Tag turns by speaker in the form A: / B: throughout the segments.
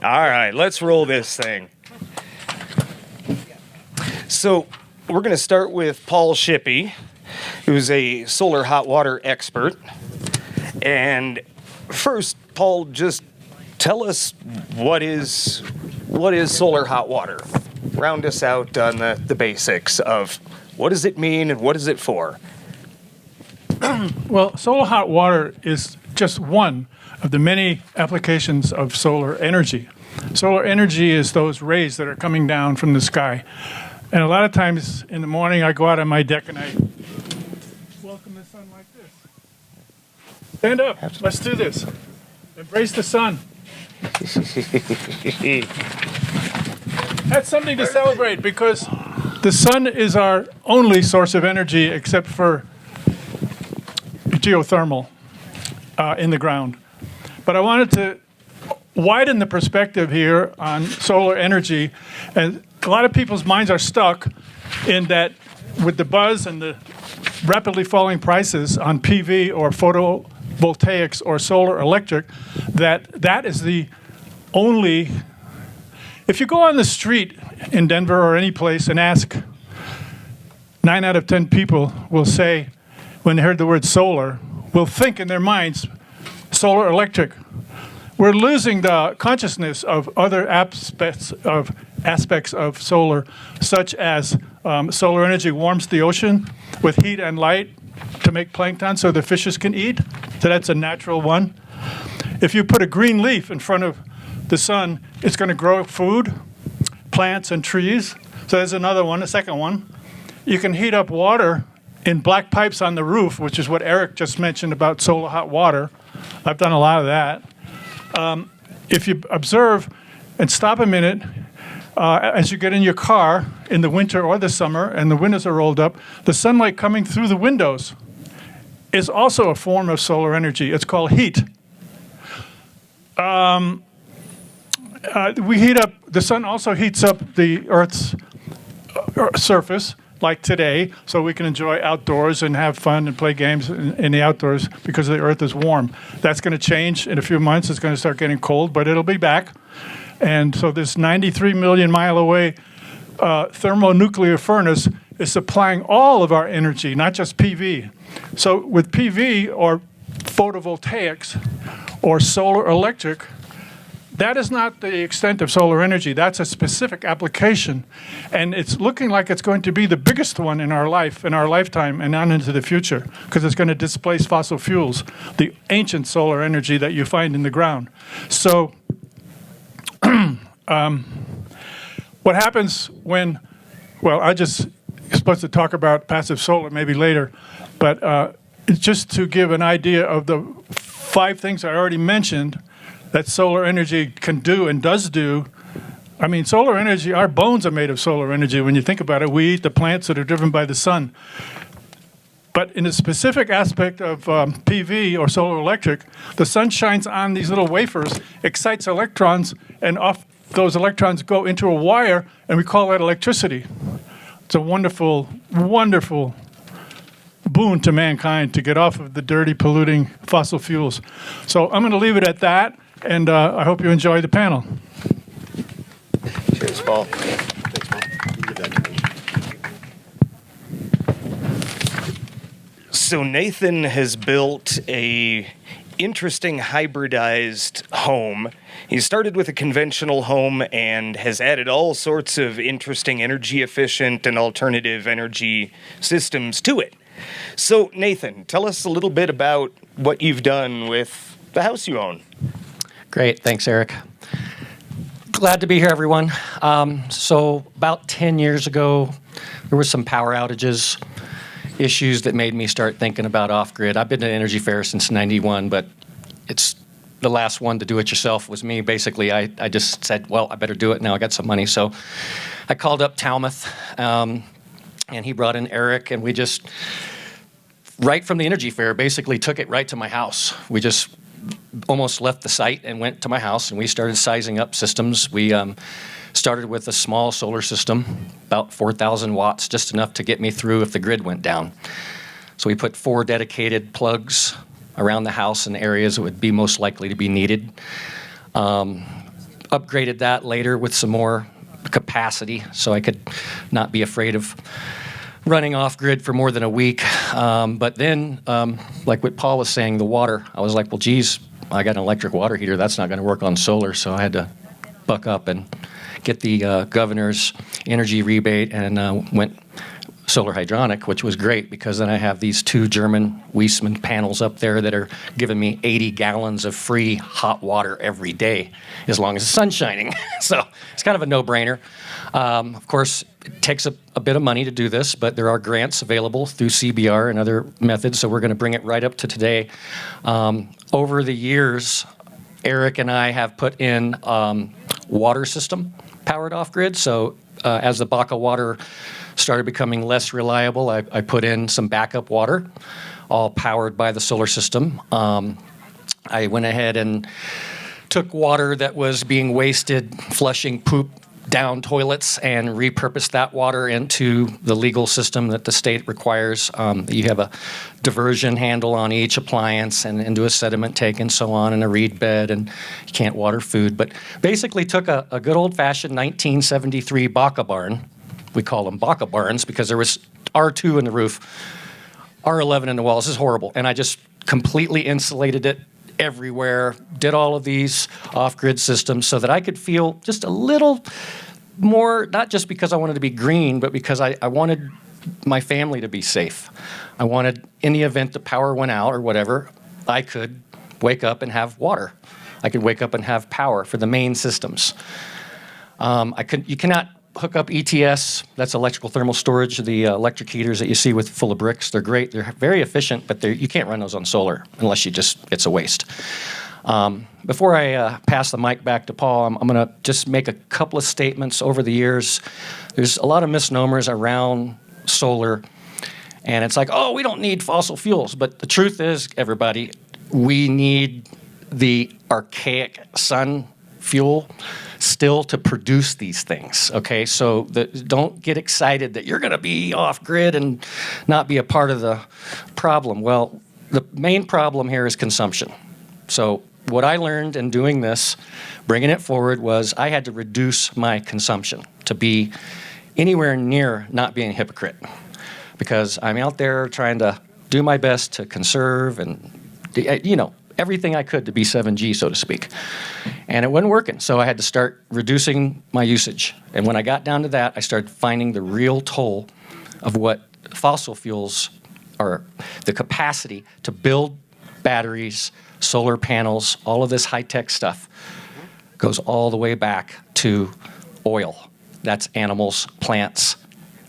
A: All right, let's roll this thing. So we're going to start with Paul Shippey, who's a solar hot water expert. And first, Paul, just tell us what is solar hot water? Round us out on the basics of what does it mean and what is it for?
B: Well, solar hot water is just one of the many applications of solar energy. Solar energy is those rays that are coming down from the sky. And a lot of times in the morning, I go out on my deck and I welcome the sun like this. Stand up. Let's do this. Embrace the sun. That's something to celebrate because the sun is our only source of energy except for geothermal in the ground. But I wanted to widen the perspective here on solar energy. And a lot of people's minds are stuck in that with the buzz and the rapidly falling prices on PV or photovoltaics or solar electric, that is the only. If you go on the street in Denver or any place and ask, 9 out of 10 people will say, when they heard the word solar, will think in their minds, solar electric. We're losing the consciousness of other aspects of solar, such as solar energy warms the ocean with heat and light to make plankton so the fishes can eat. So that's a natural one. If you put a green leaf in front of the sun, it's going to grow food, plants, and trees. So there's another one, a second one. You can heat up water in black pipes on the roof, which is what Eric just mentioned about solar hot water. I've done a lot of that. If you observe and stop a minute, as you get in your car in the winter or the summer and the windows are rolled up, the sunlight coming through the windows is also a form of solar energy. It's called heat. We heat up, the sun also heats up the Earth's surface, like today, so we can enjoy outdoors and have fun and play games in the outdoors because the Earth is warm. That's going to change in a few months. It's going to start getting cold, but it'll be back. And so this 93 million mile away thermonuclear furnace is supplying all of our energy, not just PV. So with PV or photovoltaics or solar electric, that is not the extent of solar energy. That's a specific application. And it's looking like it's going to be the biggest one in our life, in our lifetime, and on into the future, because it's going to displace fossil fuels, the ancient solar energy that you find in the ground. So what happens when, well, I just supposed to talk about passive solar maybe later, but it's just to give an idea of the 5 things I already mentioned that solar energy can do and does do. I mean, solar energy, our bones are made of solar energy. When you think about it, we eat the plants that are driven by the sun. But in the specific aspect of PV or solar electric, the sun shines on these little wafers, excites electrons, and off those electrons go into a wire, and we call that electricity. It's a wonderful, wonderful boon to mankind to get off of the dirty, polluting fossil fuels. So I'm going to leave it at that. And I hope you enjoy the panel.
A: Cheers, Paul. Thanks, Paul. Give that to me. So Nathan has built a interesting hybridized home. He started with a conventional home and has added all sorts of interesting energy efficient and alternative energy systems to it. So Nathan, tell us a little bit about what you've done with the house you own.
C: Great. Thanks, Eric. Glad to be here, everyone. So about 10 years ago, there were some power outages, issues that made me start thinking about off-grid. I've been to Energy Fair since 91, but it's the last one to do it yourself was me. Basically, I just said, well, I better do it now. I got some money. So I called up Talmuth, and he brought in Eric, and we just, right from the Energy Fair, basically took it right to my house. We just almost left the site and went to my house, and we started sizing up systems. We started with a small solar system, about 4,000 watts, just enough to get me through if the grid went down. So we put 4 dedicated plugs around the house in areas that would be most likely to be needed. upgraded that later with some more capacity so I could not be afraid of running off grid for more than a week. But then, like what Paul was saying, the water, I was like, well, geez, I got an electric water heater. That's not going to work on solar. So I had to buck up and get the governor's energy rebate and went solar hydronic, which was great because then I have these 2 German Weissman panels up there that are giving me 80 gallons of free hot water every day as long as the sun's shining. So it's kind of a no-brainer. Of course, it takes a bit of money to do this, but there are grants available through CBR and other methods, so we're going to bring it right up to today. Over the years, Eric and I have put in water system powered off-grid, so as the Baca water started becoming less reliable, I put in some backup water, all powered by the solar system. I went ahead and took water that was being wasted, flushing poop down toilets, and repurposed that water into the legal system that the state requires. You have a diversion handle on each appliance and into a sediment tank and so on, and a reed bed, and you can't water food. But basically took a good old-fashioned 1973 Baca barn. We call them Baca barns because there was R2 in the roof, R11 in the walls. This is horrible. And I just completely insulated it everywhere, did all of these off-grid systems so that I could feel just a little more, not just because I wanted to be green, but because I wanted my family to be safe. I wanted, in the event the power went out or whatever, I could wake up and have water. I could wake up and have power for the main systems. You cannot hook up ETS, that's electrical thermal storage, the electric heaters that you see with full of bricks. They're great, they're very efficient, but you can't run those on solar unless it's a waste. Before I pass the mic back to Paul, I'm going to just make a couple of statements over the years. There's a lot of misnomers around solar, and it's like, oh, we don't need fossil fuels. But the truth is, everybody, we need the archaic sun fuel still to produce these things, okay? So don't get excited that you're going to be off-grid and not be a part of the problem. Well, the main problem here is consumption. So what I learned in doing this, bringing it forward, was I had to reduce my consumption to be anywhere near not being a hypocrite, because I'm out there trying to do my best to conserve and, everything I could to be 7G, so to speak. And it wasn't working, so I had to start reducing my usage. And when I got down to that, I started finding the real toll of what fossil fuels are, the capacity to build batteries, solar panels, all of this high-tech stuff goes all the way back to oil. That's animals, plants,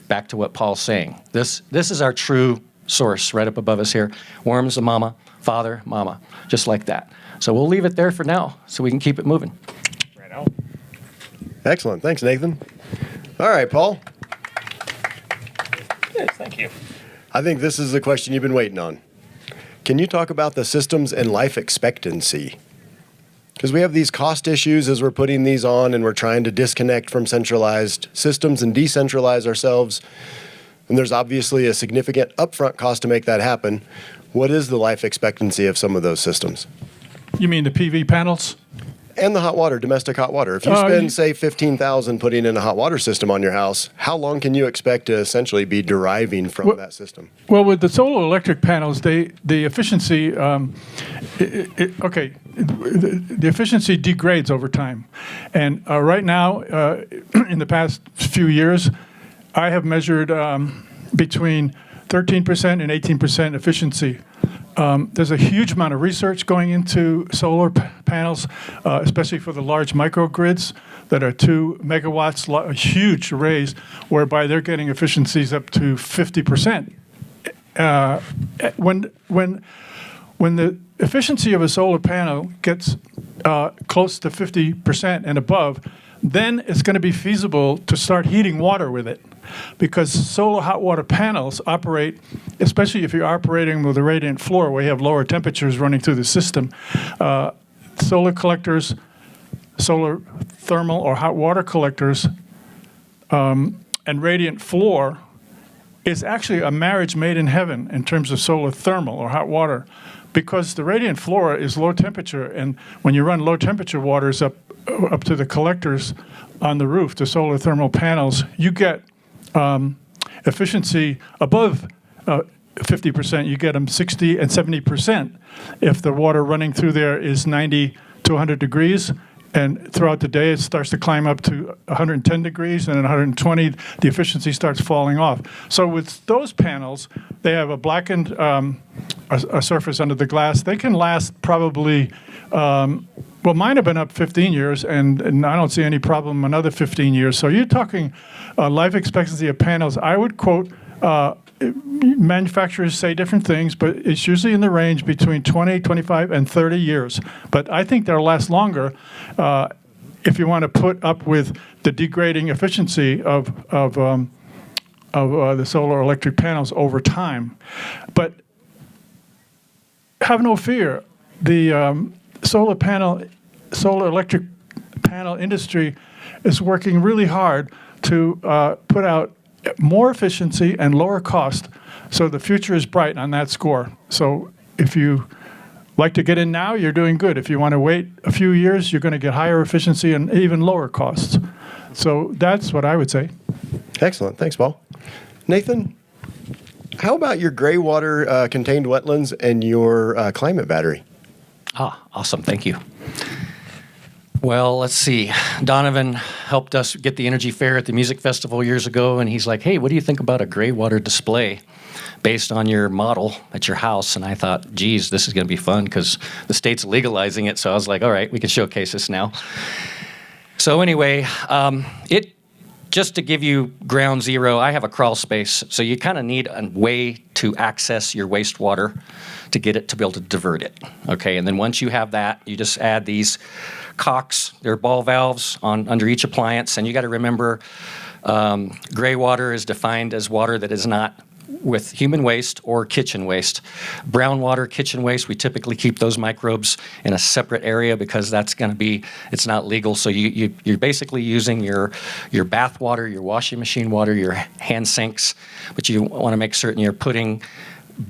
C: back to what Paul's saying. This is our true source right up above us here. Worms, the mama, father, mama, just like that. So we'll leave it there for now so we can keep it moving.
A: Right out.
D: Excellent. Thanks, Nathan. All right, Paul.
A: Yes, thank you.
D: I think this is the question you've been waiting on. Can you talk about the systems and life expectancy? Because we have these cost issues as we're putting these on and we're trying to disconnect from centralized systems and decentralize ourselves. And there's obviously a significant upfront cost to make that happen. What is the life expectancy of some of those systems?
B: You mean the PV panels?
D: And the hot water, domestic hot water. If you spend, say, $15,000 putting in a hot water system on your house, how long can you expect to essentially be deriving from that system?
B: Well, with the solar electric panels, the efficiency, the efficiency degrades over time. And right now, in the past few years, I have measured between 13% and 18% efficiency. There's a huge amount of research going into solar panels, especially for the large microgrids that are 2 megawatts, huge arrays, whereby they're getting efficiencies up to 50%. When the efficiency of a solar panel gets close to 50% and above, then it's going to be feasible to start heating water with it, because solar hot water panels operate, especially if you're operating with a radiant floor where you have lower temperatures running through the system. Solar collectors, solar thermal or hot water collectors, and radiant floor is actually a marriage made in heaven in terms of solar thermal or hot water, because the radiant floor is low temperature, and when you run low temperature waters up up to the collectors on the roof, the solar thermal panels, you get efficiency above 50%. You get them 60 and 70% if the water running through there is 90 to 100 degrees. And throughout the day, it starts to climb up to 110 degrees, and at 120, the efficiency starts falling off. So with those panels, they have a blackened a surface under the glass. They can last probably, well, mine have been up 15 years, and I don't see any problem another 15 years. So you're talking life expectancy of panels. I would quote, manufacturers say different things, but it's usually in the range between 20, 25, and 30 years. But I think they'll last longer if you want to put up with the degrading efficiency of the solar electric panels over time. But have no fear. The solar electric panel industry is working really hard to put out more efficiency and lower cost. So the future is bright on that score. So if you like to get in now, you're doing good. If you want to wait a few years, you're going to get higher efficiency and even lower costs. So that's what I would say.
D: Excellent. Thanks, Paul. Nathan, how about your gray water contained wetlands and your climate battery?
C: Awesome. Thank you. Well, let's see. Donovan helped us get the Energy Fair at the music festival years ago, and he's like, hey, what do you think about a gray water display based on your model at your house? And I thought, geez, this is going to be fun because the state's legalizing it. So I was like, all right, we can showcase this now. So anyway, just to give you ground zero, I have a crawl space, so you kind of need a way to access your wastewater to get it to be able to divert it. Okay, and then once you have that, you just add these cocks, they're ball valves under each appliance, and you got to remember gray water is defined as water that is not with human waste or kitchen waste. Brown water, kitchen waste, we typically keep those microbes in a separate area because that's going to be, it's not legal. So you're basically using your bath water, your washing machine water, your hand sinks, but you want to make certain you're putting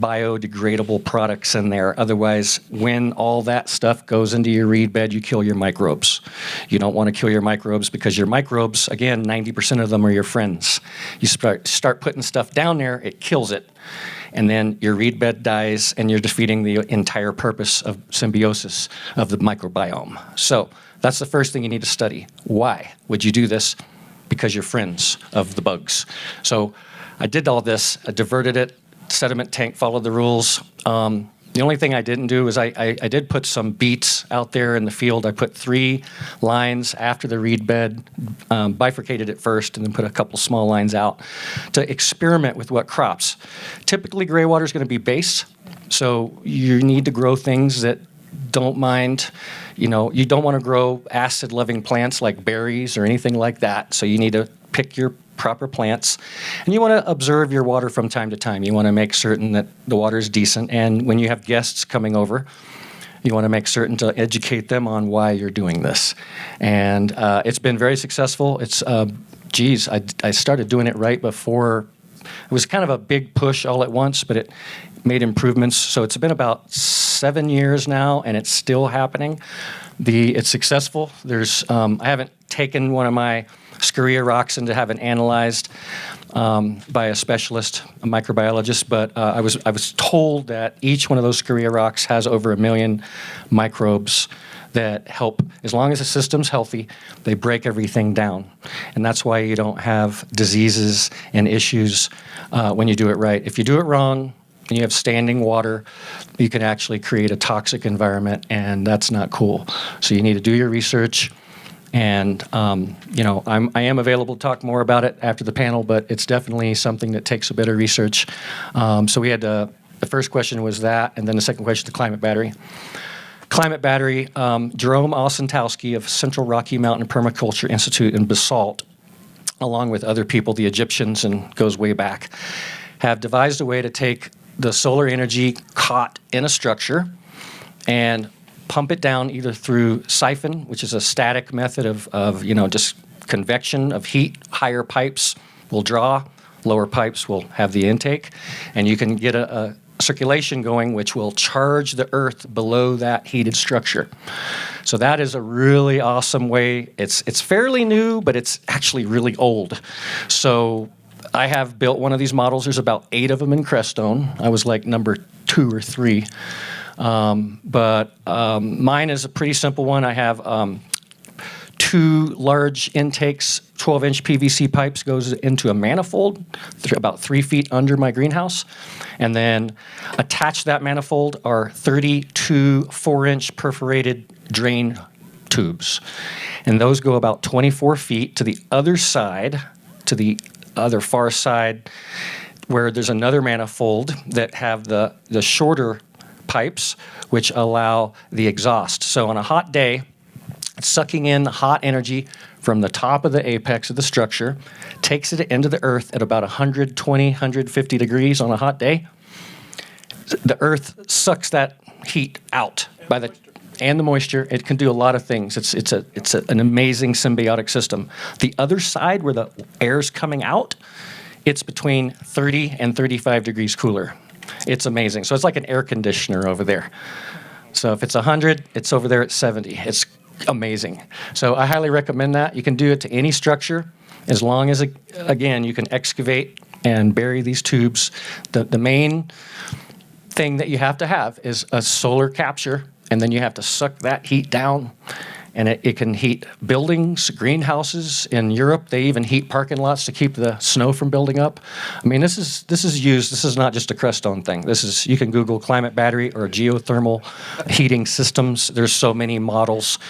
C: biodegradable products in there. Otherwise, when all that stuff goes into your reed bed, you kill your microbes. You don't want to kill your microbes because your microbes, again, 90% of them are your friends. You start putting stuff down there, it kills it. And then your reed bed dies, and you're defeating the entire purpose of symbiosis of the microbiome. So that's the first thing you need to study. Why would you do this? Because you're friends of the bugs. So I did all this, I diverted it, sediment tank followed the rules. The only thing I didn't do is I did put some beets out there in the field. I put 3 lines after the reed bed, bifurcated it first, and then put a couple small lines out to experiment with what crops. Typically, gray water is going to be base, so you need to grow things that don't mind, you don't want to grow acid-loving plants like berries or anything like that, so you need to pick your proper plants, and you want to observe your water from time to time. You want to make certain that the water is decent, and when you have guests coming over, you want to make certain to educate them on why you're doing this. And it's been very successful. It's, I started doing it right before. It was kind of a big push all at once, but it made improvements. So it's been about 7 years now, and it's still happening. It's successful. I haven't taken one of my scoria rocks and to have it analyzed by a specialist, a microbiologist, but I was told that each one of those scoria rocks has over 1 million microbes that help, as long as the system's healthy, they break everything down. And that's why you don't have diseases and issues when you do it right. If you do it wrong and you have standing water, you can actually create a toxic environment, and that's not cool. So you need to do your research. And, I am available to talk more about it after the panel, but it's definitely something that takes a bit of research. So we had the first question was that, and then the second question, the climate battery. Climate battery, Jerome Osentowski of Central Rocky Mountain Permaculture Institute in Basalt, along with other people, the Egyptians, and goes way back, have devised a way to take the solar energy caught in a structure and pump it down either through siphon, which is a static method of just convection of heat. Higher pipes will draw, lower pipes will have the intake, and you can get a circulation going, which will charge the earth below that heated structure. So that is a really awesome way. It's fairly new, but it's actually really old. So I have built one of these models. There's about 8 of them in Crestone. I was like number 2 or 3. But mine is a pretty simple one. I have 2 large intakes, 12-inch PVC pipes goes into a manifold about 3 feet under my greenhouse. And then attached to that manifold are 32 4-inch perforated drain tubes. And those go about 24 feet to the other side, to the other far side, where there's another manifold that have the shorter pipes, which allow the exhaust. So on a hot day, it's sucking in the hot energy from the top of the apex of the structure, takes it into the earth at about 120, 150 degrees on a hot day. The earth sucks that heat out and the moisture. It can do a lot of things. It's an amazing symbiotic system. The other side, where the air's coming out, it's between 30 and 35 degrees cooler. It's amazing. So it's like an air conditioner over there. So if it's 100, it's over there at 70. It's amazing. So I highly recommend that. You can do it to any structure as long as, again, you can excavate and bury these tubes. The main thing that you have to have is a solar capture, and then you have to suck that heat down. And it can heat buildings, greenhouses. In Europe, they even heat parking lots to keep the snow from building up. I mean, this is used. This is not just a Crestone thing. You can Google climate battery or geothermal heating systems. There's so many models.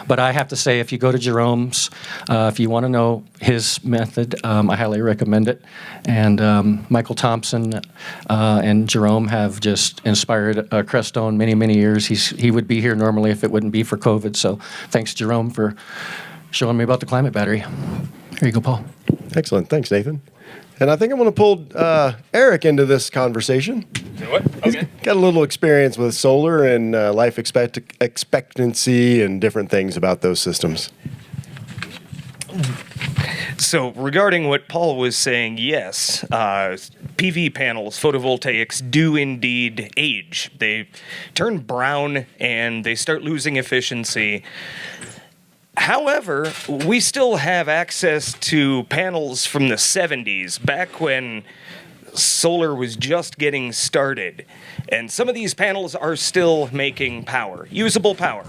C: But I have to say, if you go to Jerome's, if you want to know his method, I highly recommend it. And Michael Thompson and Jerome have just inspired Crestone many, many years. He would be here normally if it wouldn't be for COVID. So thanks, Jerome, for showing me about the climate battery. Here you go, Paul.
D: Excellent. Thanks, Nathan. And I think I'm going to pull Eric into this conversation.
E: What? Okay.
D: He's got a little experience with solar and life expectancy and different things about those systems.
A: So regarding what Paul was saying, yes, PV panels, photovoltaics, do indeed age. They turn brown and they start losing efficiency. However, we still have access to panels from the 70s, back when solar was just getting started. And some of these panels are still making power, usable power.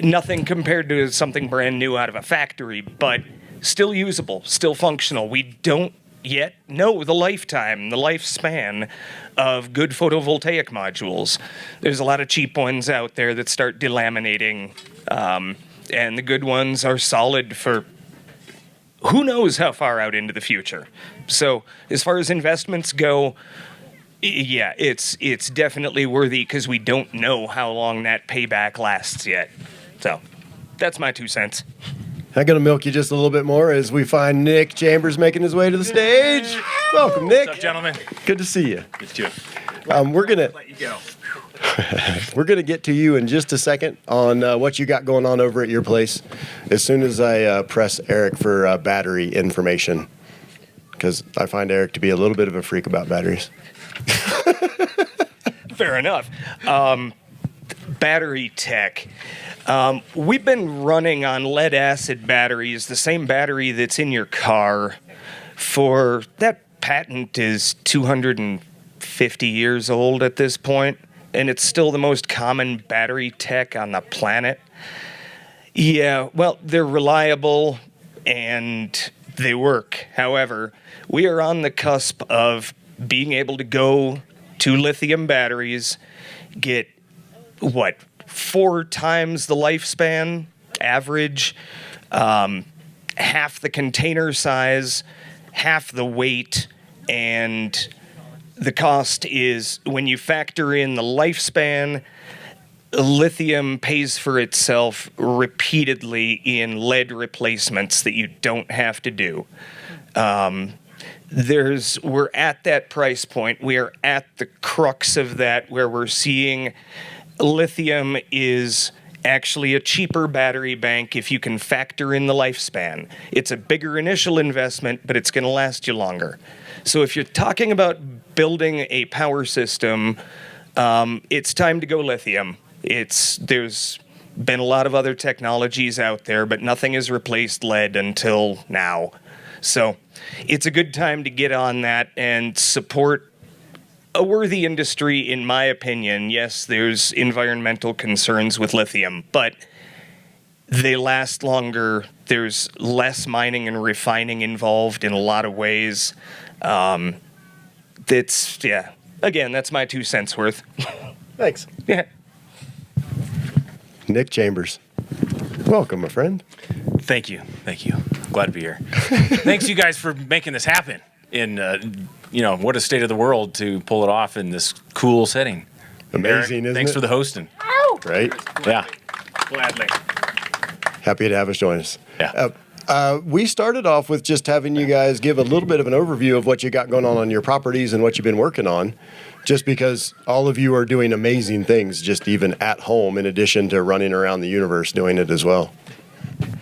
A: Nothing compared to something brand new out of a factory, but still usable, still functional. We don't yet know the lifespan of good photovoltaic modules. There's a lot of cheap ones out there that start delaminating, and the good ones are solid for who knows how far out into the future. So as far as investments go, yeah, it's definitely worthy because we don't know how long that payback lasts yet. So that's my 2 cents.
D: I'm going to milk you just a little bit more as we find Nick Chambers making his way to the stage. Welcome, Nick.
E: What's up, gentlemen?
D: Good to see you.
E: Good to
D: We're gonna
E: let you go.
D: we're gonna get to you in just a second on what you got going on over at your place. As soon as I press Eric for battery information, because I find Eric to be a little bit of a freak about batteries.
A: Fair enough. Battery tech. We've been running on lead acid batteries, the same battery that's in your car, for that patent is 250 years old at this point, and it's still the most common battery tech on the planet. Yeah, well, they're reliable and they work. However, we are on the cusp of being able to go to lithium batteries, get 4 times the lifespan average, half the container size, half the weight, and the cost is, when you factor in the lifespan, lithium pays for itself repeatedly in lead replacements that you don't have to do. We're at that price point. We are at the crux of that, where we're seeing lithium is actually a cheaper battery bank if you can factor in the lifespan. It's a bigger initial investment, but it's going to last you longer. So if you're talking about building a power system, it's time to go lithium. There's been a lot of other technologies out there, but nothing has replaced lead until now. So it's a good time to get on that and support a worthy industry, in my opinion. Yes, there's environmental concerns with lithium, but they last longer. There's less mining and refining involved in a lot of ways. Again, that's my 2 cents worth.
D: Thanks.
A: Yeah.
D: Nick Chambers. Welcome, my friend.
E: Thank you. Glad to be here. Thanks, you guys, for making this happen. What a state of the world to pull it off in this cool setting.
D: Amazing,
E: Eric,
D: isn't
E: thanks
D: it?
E: for the hosting.
D: Right?
E: Yeah.
A: Gladly.
D: Happy to have us join us.
E: Yeah.
D: We started off with just having you guys give a little bit of an overview of what you got going on your properties and what you've been working on, just because all of you are doing amazing things just even at home in addition to running around the universe doing it as well.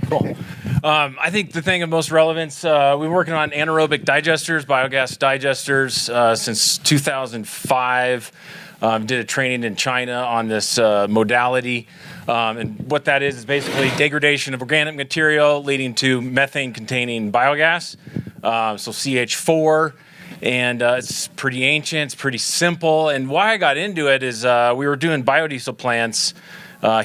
E: Cool. I think the thing of most relevance, we've been working on anaerobic digesters, biogas digesters, since 2005. Did a training in China on this modality. And what that is basically degradation of organic material leading to methane-containing biogas, so CH4. And it's pretty ancient, it's pretty simple. And why I got into it is we were doing biodiesel plants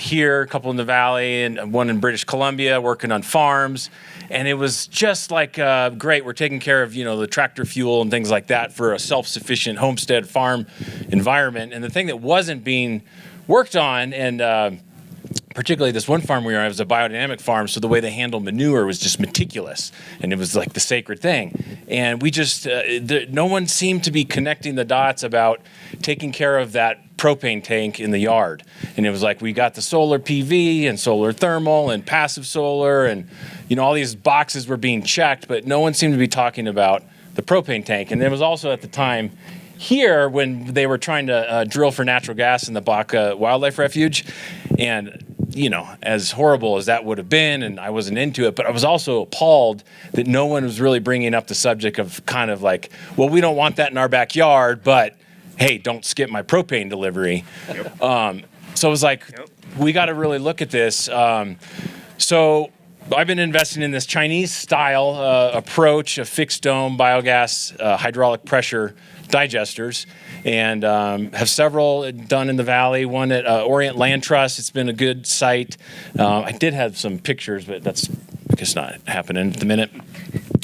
E: here, a couple in the valley, and one in British Columbia, working on farms. And it was just like, great, we're taking care of, the tractor fuel and things like that for a self-sufficient homestead farm environment. And the thing that wasn't being worked on, and particularly this one farm we were on, it was a biodynamic farm, so the way they handled manure was just meticulous, and it was like the sacred thing. And we just, no one seemed to be connecting the dots about taking care of that propane tank in the yard. And it was like, we got the solar PV and solar thermal and passive solar, and all these boxes were being checked, but no one seemed to be talking about the propane tank. And there was also at the time here when they were trying to drill for natural gas in the Baca Wildlife Refuge. And as horrible as that would have been, and I wasn't into it, but I was also appalled that no one was really bringing up the subject of kind of like, well, we don't want that in our backyard, but hey, don't skip my propane delivery. Yep. So it was like, we got to really look at this. So I've been investing in this Chinese style approach of fixed dome biogas hydraulic pressure digesters, and have several done in the valley. One at Orient Land Trust. It's been a good site. I did have some pictures, but that's just not happening at the minute.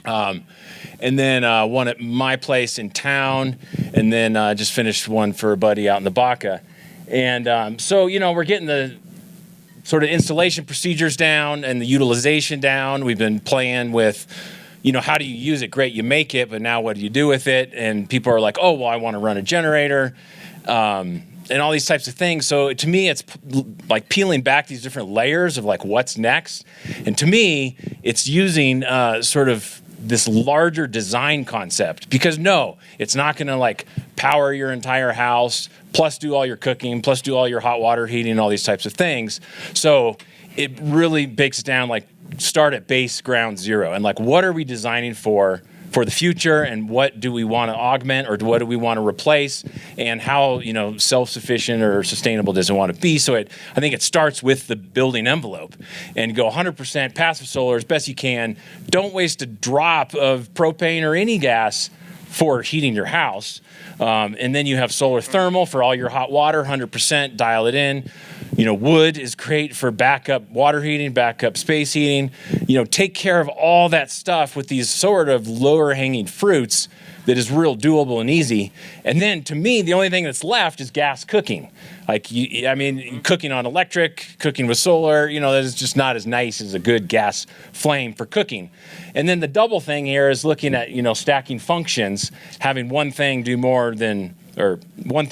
E: And then one at my place in town, and then just finished one for a buddy out in the Baca. And so we're getting the sort of installation procedures down and the utilization down. We've been playing with, how do you use it? Great, you make it, but now what do you do with it? And people are like, oh, well, I want to run a generator, and all these types of things. So to me, it's like peeling back these different layers of like what's next. And to me, it's using sort of this larger design concept, because no, it's not going to like power your entire house, plus do all your cooking, plus do all your hot water heating, and all these types of things. So it really breaks it down, like start at base ground zero, and like what are we designing for the future, and what do we want to augment, or what do we want to replace, and how self-sufficient or sustainable does it want to be. So I think it starts with the building envelope, and go 100% passive solar as best you can. Don't waste a drop of propane or any gas for heating your house. And then you have solar thermal for all your hot water, 100%, dial it in. Wood is great for backup water heating, backup space heating. Take care of all that stuff with these sort of lower hanging fruits that is real doable and easy. And then to me, the only thing that's left is gas cooking. Like, cooking on electric, cooking with solar, that is just not as nice as a good gas flame for cooking. And then the double thing here is looking at, stacking functions, having one thing do more than one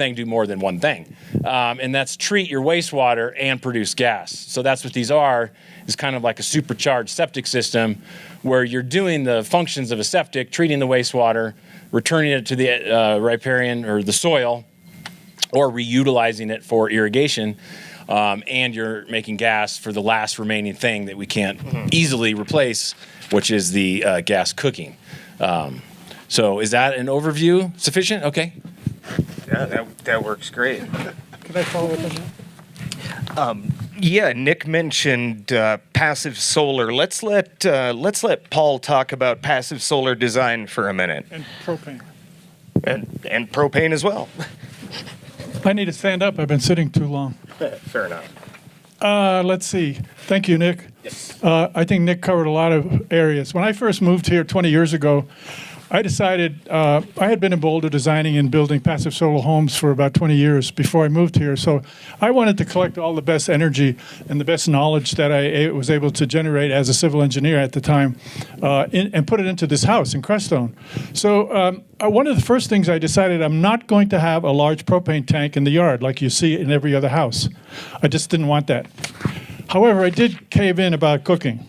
E: thing. And that's treat your wastewater and produce gas. So that's what these are, is kind of like a supercharged septic system where you're doing the functions of a septic, treating the wastewater, returning it to the riparian or the soil, or reutilizing it for irrigation, and you're making gas for the last remaining thing that we can't easily replace, which is the gas cooking. So is that an overview sufficient? Okay.
A: Yeah, that works great.
B: Can I follow up on that?
A: Yeah, Nick mentioned passive solar. Let's let Paul talk about passive solar design for a minute,
B: And propane.
A: and propane as well.
B: I need to stand up. I've been sitting too long.
A: Fair enough.
B: Let's see. Thank you, Nick.
A: Yes.
B: I think Nick covered a lot of areas. When I first moved here 20 years ago, I decided I had been in Boulder designing and building passive solar homes for about 20 years before I moved here. So I wanted to collect all the best energy and the best knowledge that I was able to generate as a civil engineer at the time and put it into this house in Crestone. So one of the first things I decided, I'm not going to have a large propane tank in the yard like you see in every other house. I just didn't want that. However, I did cave in about cooking.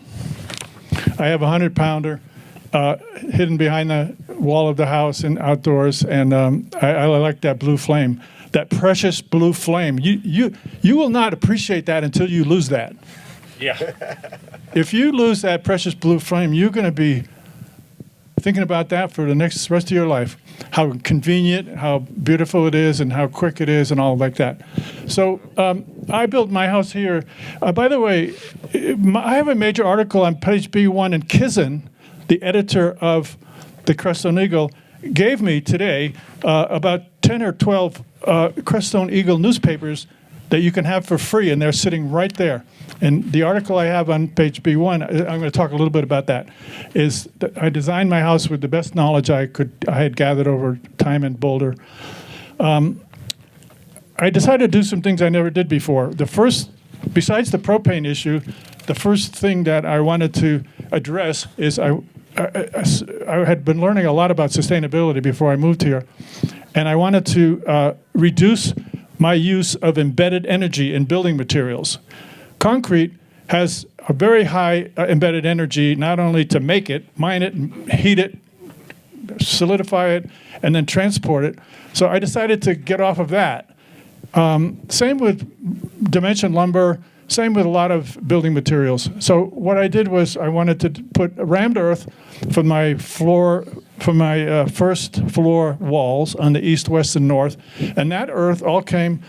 B: I have a 100-pounder. Hidden behind the wall of the house and outdoors, and I like that blue flame, that precious blue flame. You will not appreciate that until you lose that.
A: Yeah.
B: If you lose that precious blue flame, you're going to be thinking about that for the rest of your life. How convenient, how beautiful it is, and how quick it is, and all like that. So I built my house here. By the way, I have a major article on page B1 in Kizin. The editor of the Crestone Eagle gave me today about 10 or 12 Crestone Eagle newspapers that you can have for free, and they're sitting right there. And the article I have on page B1, I'm going to talk a little bit about that, is that I designed my house with the best knowledge I had gathered over time in Boulder. I decided to do some things I never did before. The first, besides the propane issue, the first thing that I wanted to address is I had been learning a lot about sustainability before I moved here, and I wanted to reduce my use of embedded energy in building materials. Concrete has a very high embedded energy, not only to make it, mine it, heat it, solidify it, and then transport it. So I decided to get off of that. Same with dimension lumber, same with a lot of building materials. So what I did was I wanted to put rammed earth for my floor, for my first floor walls on the east, west, and north. And that earth all came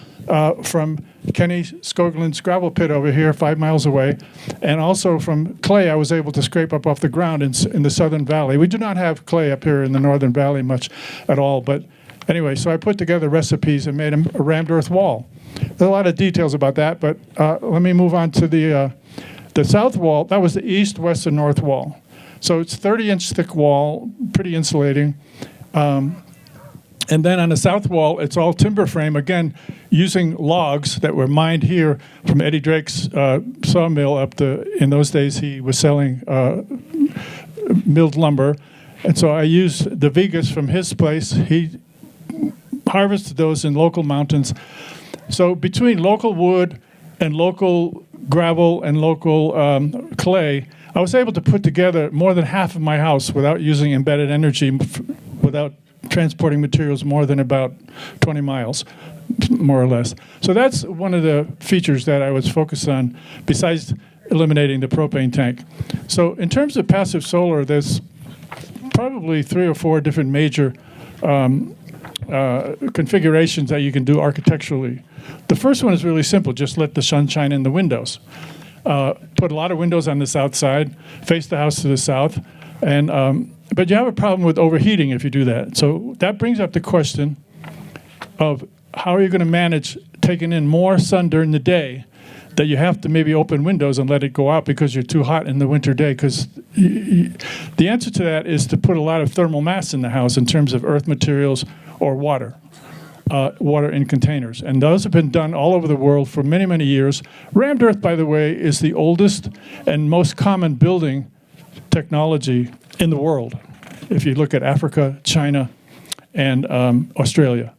B: from Kenny Skoglund's gravel pit over here, 5 miles away, and also from clay I was able to scrape up off the ground in the Southern Valley. We do not have clay up here in the Northern Valley much at all, but anyway, so I put together recipes and made a rammed earth wall. There's a lot of details about that, but let me move on to the south wall. That was the east, west, and north wall. So it's 30-inch thick wall, pretty insulating. And then on the south wall, it's all timber frame, again, using logs that were mined here from Eddie Drake's sawmill in those days he was selling milled lumber. And so I used the vigas from his place. He harvested those in local mountains. So between local wood and local gravel and local clay, I was able to put together more than half of my house without using embedded energy, without transporting materials more than about 20 miles, more or less. So that's one of the features that I was focused on, besides eliminating the propane tank. So in terms of passive solar, there's probably 3 or 4 different major configurations that you can do architecturally. The first one is really simple. Just let the sun shine in the windows. Put a lot of windows on the south side, face the house to the south, and but you have a problem with overheating if you do that. So that brings up the question of how are you going to manage taking in more sun during the day that you have to maybe open windows and let it go out because you're too hot in the winter day. Because the answer to that is to put a lot of thermal mass in the house in terms of earth materials or water. Water in containers. And those have been done all over the world for many, many years. Rammed earth, by the way, is the oldest and most common building technology in the world. If you look at Africa, China, and Australia.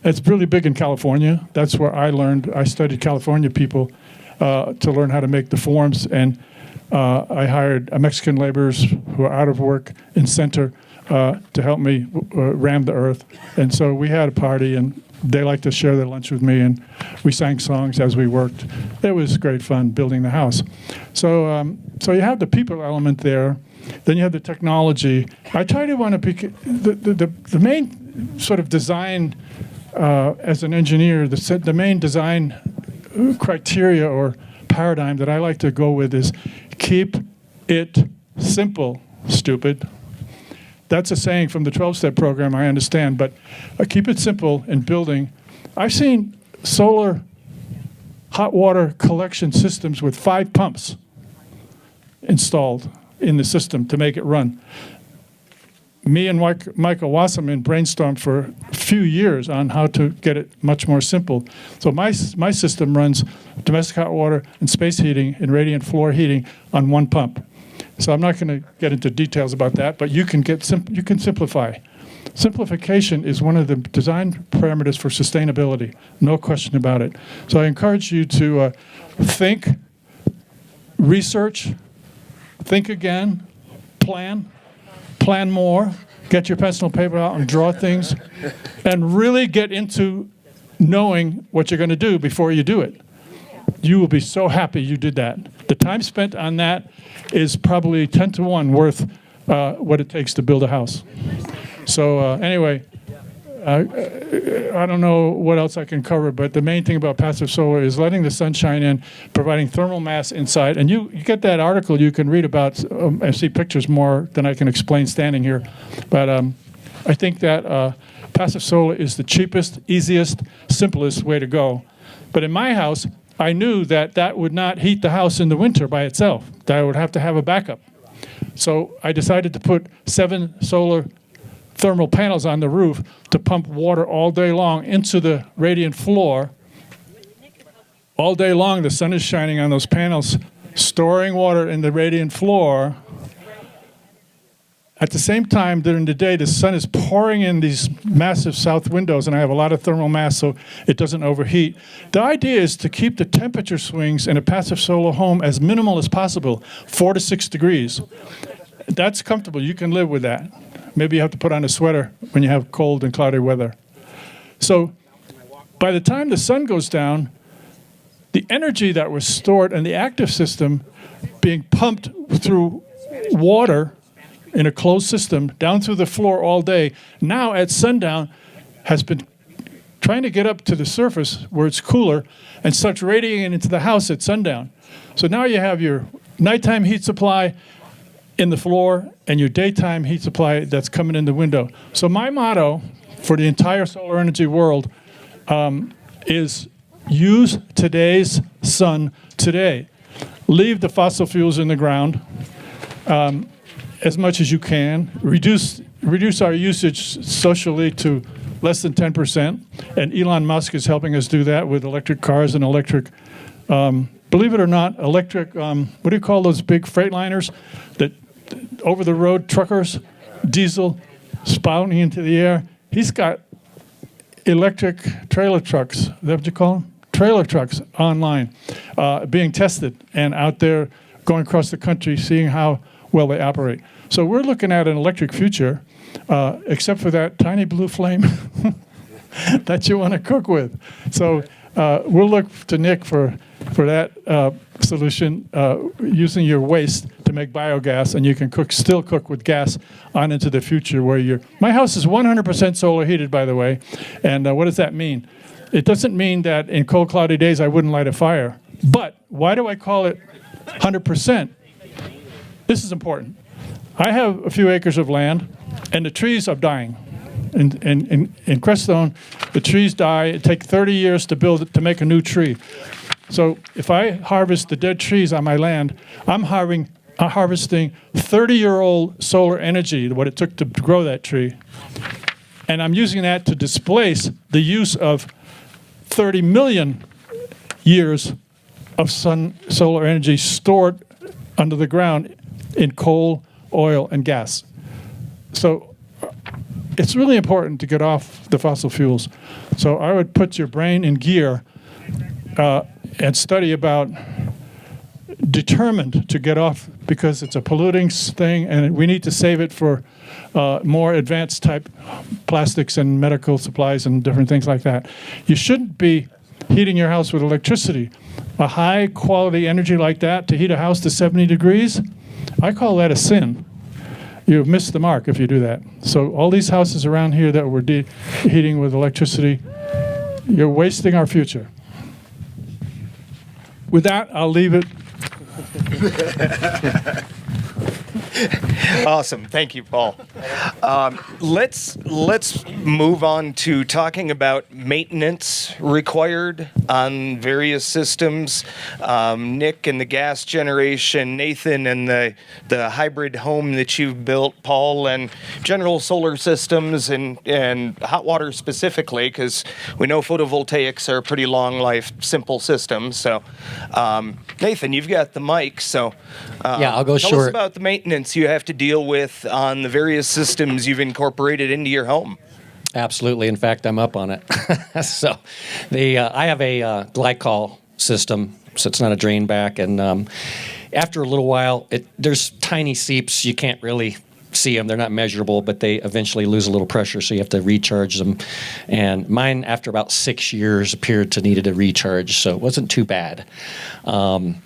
B: It's really big in California. That's where I learned. I studied California people to learn how to make the forms. And I hired Mexican laborers who are out of work in Center to help me ram the earth. And so we had a party, and they liked to share their lunch with me, and we sang songs as we worked. It was great fun building the house. So so you have the people element there. Then you have the technology. I try to want to pick the main sort of design, as an engineer, the main design criteria or paradigm that I like to go with is keep it simple, stupid. That's a saying from the 12-step program, I understand, but keep it simple in building. I've seen solar hot water collection systems with 5 pumps installed in the system to make it run. Me and Michael Wasserman brainstormed for a few years on how to get it much more simple. So my system runs domestic hot water and space heating and radiant floor heating on 1 pump. So I'm not going to get into details about that, but you can simplify. Simplification is one of the design parameters for sustainability, no question about it. So I encourage you to think, research, think again, plan more, get your pencil and paper out and draw things, and really get into knowing what you're going to do before you do it. You will be so happy you did that. The time spent on that is probably 10 to 1 worth what it takes to build a house. So anyway, I don't know what else I can cover, but the main thing about passive solar is letting the sunshine in, providing thermal mass inside. And you get that article you can read about and see pictures more than I can explain standing here. But I think that passive solar is the cheapest, easiest, simplest way to go. But in my house, I knew that that would not heat the house in the winter by itself, that I would have to have a backup. So I decided to put 7 solar thermal panels on the roof to pump water all day long into the radiant floor. All day long, the sun is shining on those panels, storing water in the radiant floor. At the same time, during the day, the sun is pouring in these massive south windows, and I have a lot of thermal mass so it doesn't overheat. The idea is to keep the temperature swings in a passive solar home as minimal as possible, 4 to 6 degrees. That's comfortable. You can live with that. Maybe you have to put on a sweater when you have cold and cloudy weather. So by the time the sun goes down, the energy that was stored in the active system being pumped through water in a closed system down through the floor all day, now at sundown has been trying to get up to the surface where it's cooler and starts radiating into the house at sundown. So now you have your nighttime heat supply in the floor and your daytime heat supply that's coming in the window. So my motto for the entire solar energy world is use today's sun today. Leave the fossil fuels in the ground as much as you can. Reduce our usage socially to less than 10%. And Elon Musk is helping us do that with electric cars and electric, believe it or not, electric, what do you call those big Freightliners that over-the-road truckers, diesel spouting into the air? He's got electric trailer trucks. Is that what you call them? Trailer trucks online being tested and out there going across the country seeing how well they operate. So we're looking at an electric future, except for that tiny blue flame that you want to cook with. So we'll look to Nick for that solution, using your waste to make biogas, and you can still cook with gas on into the future where my house is 100% solar heated, by the way. And what does that mean? It doesn't mean that in cold, cloudy days I wouldn't light a fire. But why do I call it 100%? This is important. I have a few acres of land, and the trees are dying. In Crestone, the trees die. It takes 30 years to make a new tree. So if I harvest the dead trees on my land, I'm harvesting 30-year-old solar energy, what it took to grow that tree, and I'm using that to displace the use of 30 million years of solar energy stored under the ground in coal, oil, and gas. So it's really important to get off the fossil fuels. So I would put your brain in gear and study about determined to get off because it's a polluting thing and we need to save it for more advanced type plastics and medical supplies and different things like that. You shouldn't be heating your house with electricity. A high quality energy like that to heat a house to 70 degrees, I call that a sin. you've missed the mark if you do that. So all these houses around here that we're heating with electricity, you're wasting our future. With that, I'll leave it.
A: Awesome. Thank you, Paul. Let's move on to talking about maintenance required on various systems. Nick and the gas generation, Nathan and the hybrid home that you've built, Paul, and general solar systems and hot water specifically, because we know photovoltaics are a pretty long life, simple systems. So, Nathan, you've got the mic. So,
C: Yeah, I'll go
A: tell
C: short.
A: us about the maintenance you have to deal with on the various systems you've incorporated into your home.
C: Absolutely. In fact, I'm up on it. So, I have a glycol system, so it's not a drain back. And after a little while, there's tiny seeps. You can't really see them. They're not measurable, but they eventually lose a little pressure, so you have to recharge them. And mine, after about 6 years, appeared to needed a recharge, so it wasn't too bad. And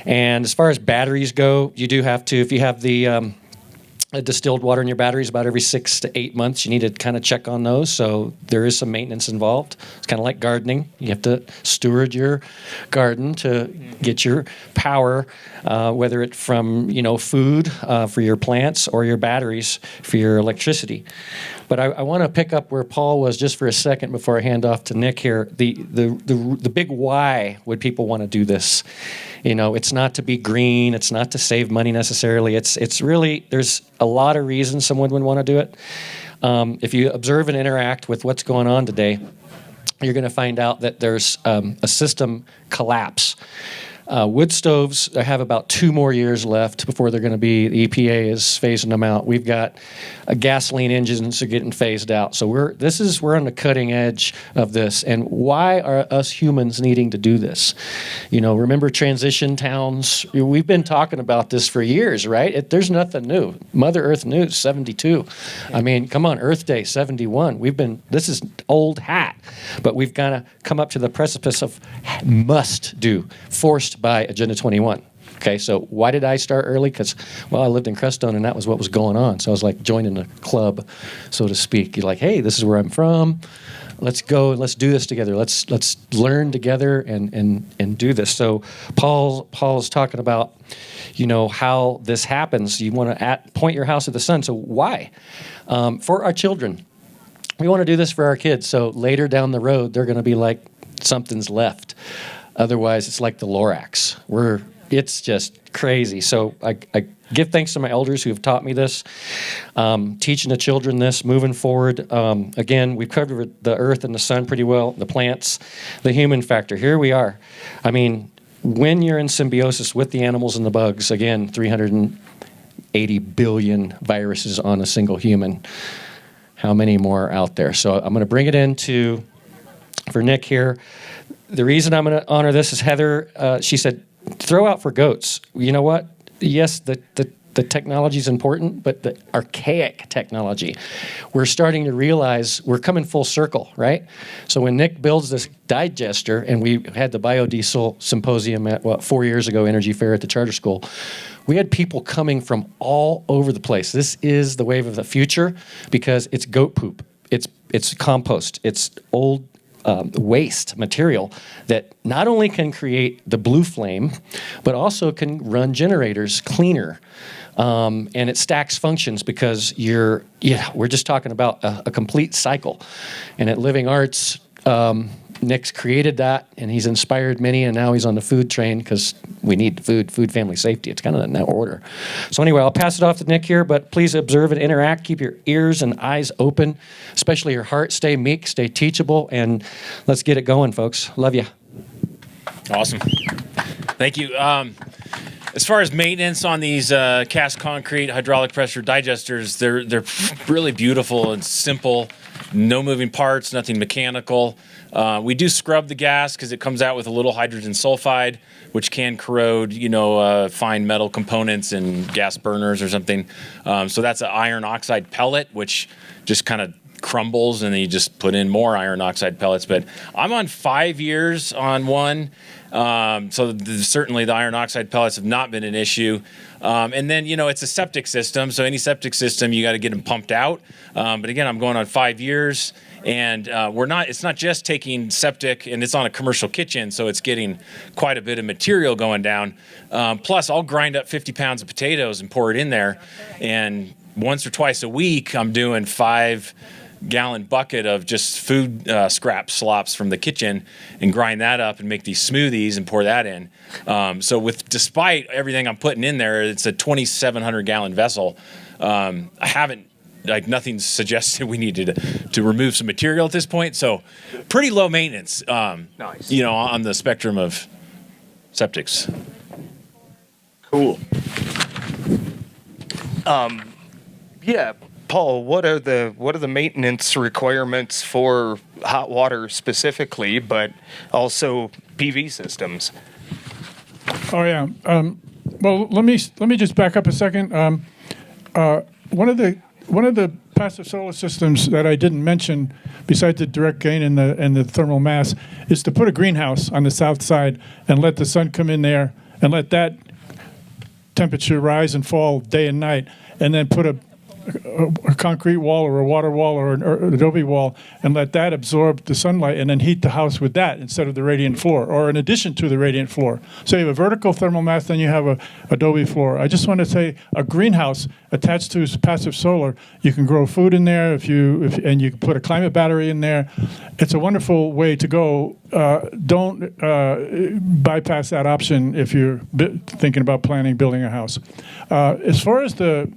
C: as far as batteries go, you do have to, if you have the distilled water in your batteries about every 6 to 8 months, you need to kind of check on those. So there is some maintenance involved. It's kind of like gardening. You have to steward your garden to get your power, whether it's from food for your plants or your batteries for your electricity. But I want to pick up where Paul was just for a second before I hand off to Nick here. The big why would people want to do this? It's not to be green. It's not to save money necessarily. It's really, there's a lot of reasons someone would want to do it. If you observe and interact with what's going on today, you're going to find out that there's a system collapse. Wood stoves have about 2 more years left before they're going to be, the EPA is phasing them out. We've got gasoline engines are getting phased out. So we're on the cutting edge of this. And why are us humans needing to do this? Remember transition towns? We've been talking about this for years, right? There's nothing new. Mother Earth News, 72. I mean, come on, Earth Day, 71. This is old hat, but we've got to come up to the precipice of must do, forced by Agenda 21. Okay, so why did I start early? Because, I lived in Crestone, and that was what was going on. So I was like joining the club, so to speak. You're like, hey, this is where I'm from. Let's go and let's do this together. Let's learn together and do this. So Paul's talking about, how this happens. You want to point your house at the sun. So why? For our children. We want to do this for our kids. So later down the road, they're going to be like, something's left. Otherwise, it's like the Lorax. It's just crazy. So I give thanks to my elders who have taught me this, teaching the children this, moving forward. Again, we've covered the earth and the sun pretty well, the plants, the human factor. Here we are. I mean, when you're in symbiosis with the animals and the bugs, again, 380 billion viruses on a single human. How many more are out there? So I'm going to bring it for Nick here. The reason I'm going to honor this is Heather, she said, throw out for goats. You know what? Yes, the technology is important, but the archaic technology, we're starting to realize we're coming full circle, right? So when Nick builds this digester, and we had the biodiesel symposium at, 4 years ago, Energy Fair at the charter school, we had people coming from all over the place. This is the wave of the future because it's goat poop. It's compost. It's old waste material that not only can create the blue flame, but also can run generators cleaner. And it stacks functions because we're just talking about a complete cycle. And at Living Arts, Nick's created that, and he's inspired many, and now he's on the food train because we need food, family, safety. It's kind of in that order. So anyway, I'll pass it off to Nick here, but please observe and interact. Keep your ears and eyes open, especially your heart. Stay meek, stay teachable, and let's get it going, folks. Love you.
E: Awesome. Thank you. As far as maintenance on these cast concrete hydraulic pressure digesters, they're really beautiful and simple. No moving parts, nothing mechanical. We do scrub the gas because it comes out with a little hydrogen sulfide, which can corrode, fine metal components and gas burners or something. So that's an iron oxide pellet, which just kind of crumbles, and then you just put in more iron oxide pellets. But I'm on 5 years on one. Certainly the iron oxide pellets have not been an issue. And then, it's a septic system. So any septic system, you got to get them pumped out. But again, I'm going on 5 years. And it's not just taking septic, and it's on a commercial kitchen, so it's getting quite a bit of material going down. Plus, I'll grind up 50 pounds of potatoes and pour it in there. And once or twice a week, I'm doing 5-gallon bucket of just food scrap slops from the kitchen and grind that up and make these smoothies and pour that in. Despite everything I'm putting in there, it's a 2,700 gallon vessel. Nothing suggested we needed to remove some material at this point. So pretty low maintenance,
A: Nice.
E: On the spectrum of septics.
A: Cool. Yeah, Paul, what are the maintenance requirements for hot water specifically, but also PV systems?
B: Oh yeah. Well, let me just back up a second. One of the passive solar systems that I didn't mention, besides the direct gain and the thermal mass, is to put a greenhouse on the south side and let the sun come in there and let that temperature rise and fall day and night, and then put a concrete wall or a water wall or an adobe wall and let that absorb the sunlight and then heat the house with that instead of the radiant floor, or in addition to the radiant floor. So you have a vertical thermal mass, then you have a adobe floor. I just want to say a greenhouse attached to passive solar, you can grow food in there and you can put a climate battery in there. It's a wonderful way to go. Don't bypass that option if you're thinking about building a house. As far as the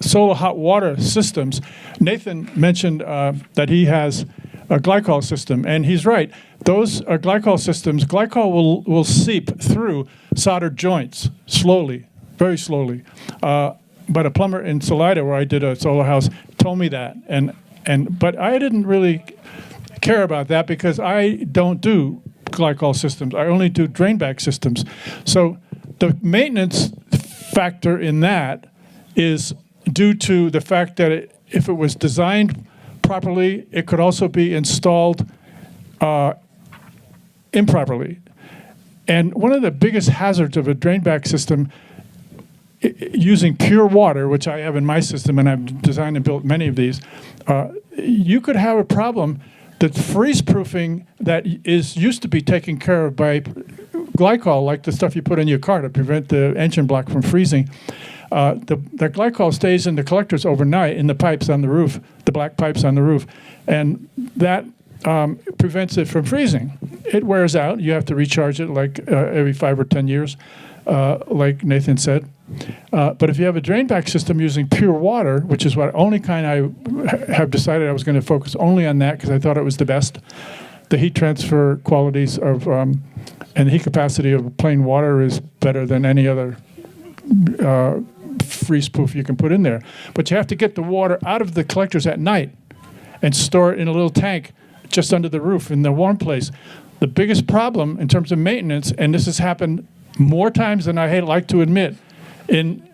B: solar hot water systems, Nathan mentioned that he has a glycol system, and he's right. Those glycol systems, glycol will seep through soldered joints slowly, very slowly. But a plumber in Salida, where I did a solar house, told me that, but I didn't really care about that because I don't do glycol systems. I only do drainback systems. So the maintenance factor in that is due to the fact that if it was designed properly, it could also be installed improperly. And one of the biggest hazards of a drainback system using pure water, which I have in my system, and I've designed and built many of these, you could have a problem that freeze-proofing that used to be taken care of by glycol, like the stuff you put in your car to prevent the engine block from freezing. The glycol stays in the collectors overnight in the pipes on the roof, the black pipes on the roof, and that prevents it from freezing. It wears out. You have to recharge it like every 5 or 10 years, like Nathan said. But if you have a drainback system using pure water, which is what only kind I have decided I was going to focus only on that because I thought it was the best, the heat transfer qualities of and the heat capacity of plain water is better than any other freeze-proof you can put in there. But you have to get the water out of the collectors at night and store it in a little tank just under the roof in the warm place. The biggest problem in terms of maintenance, and this has happened more times than I like to admit in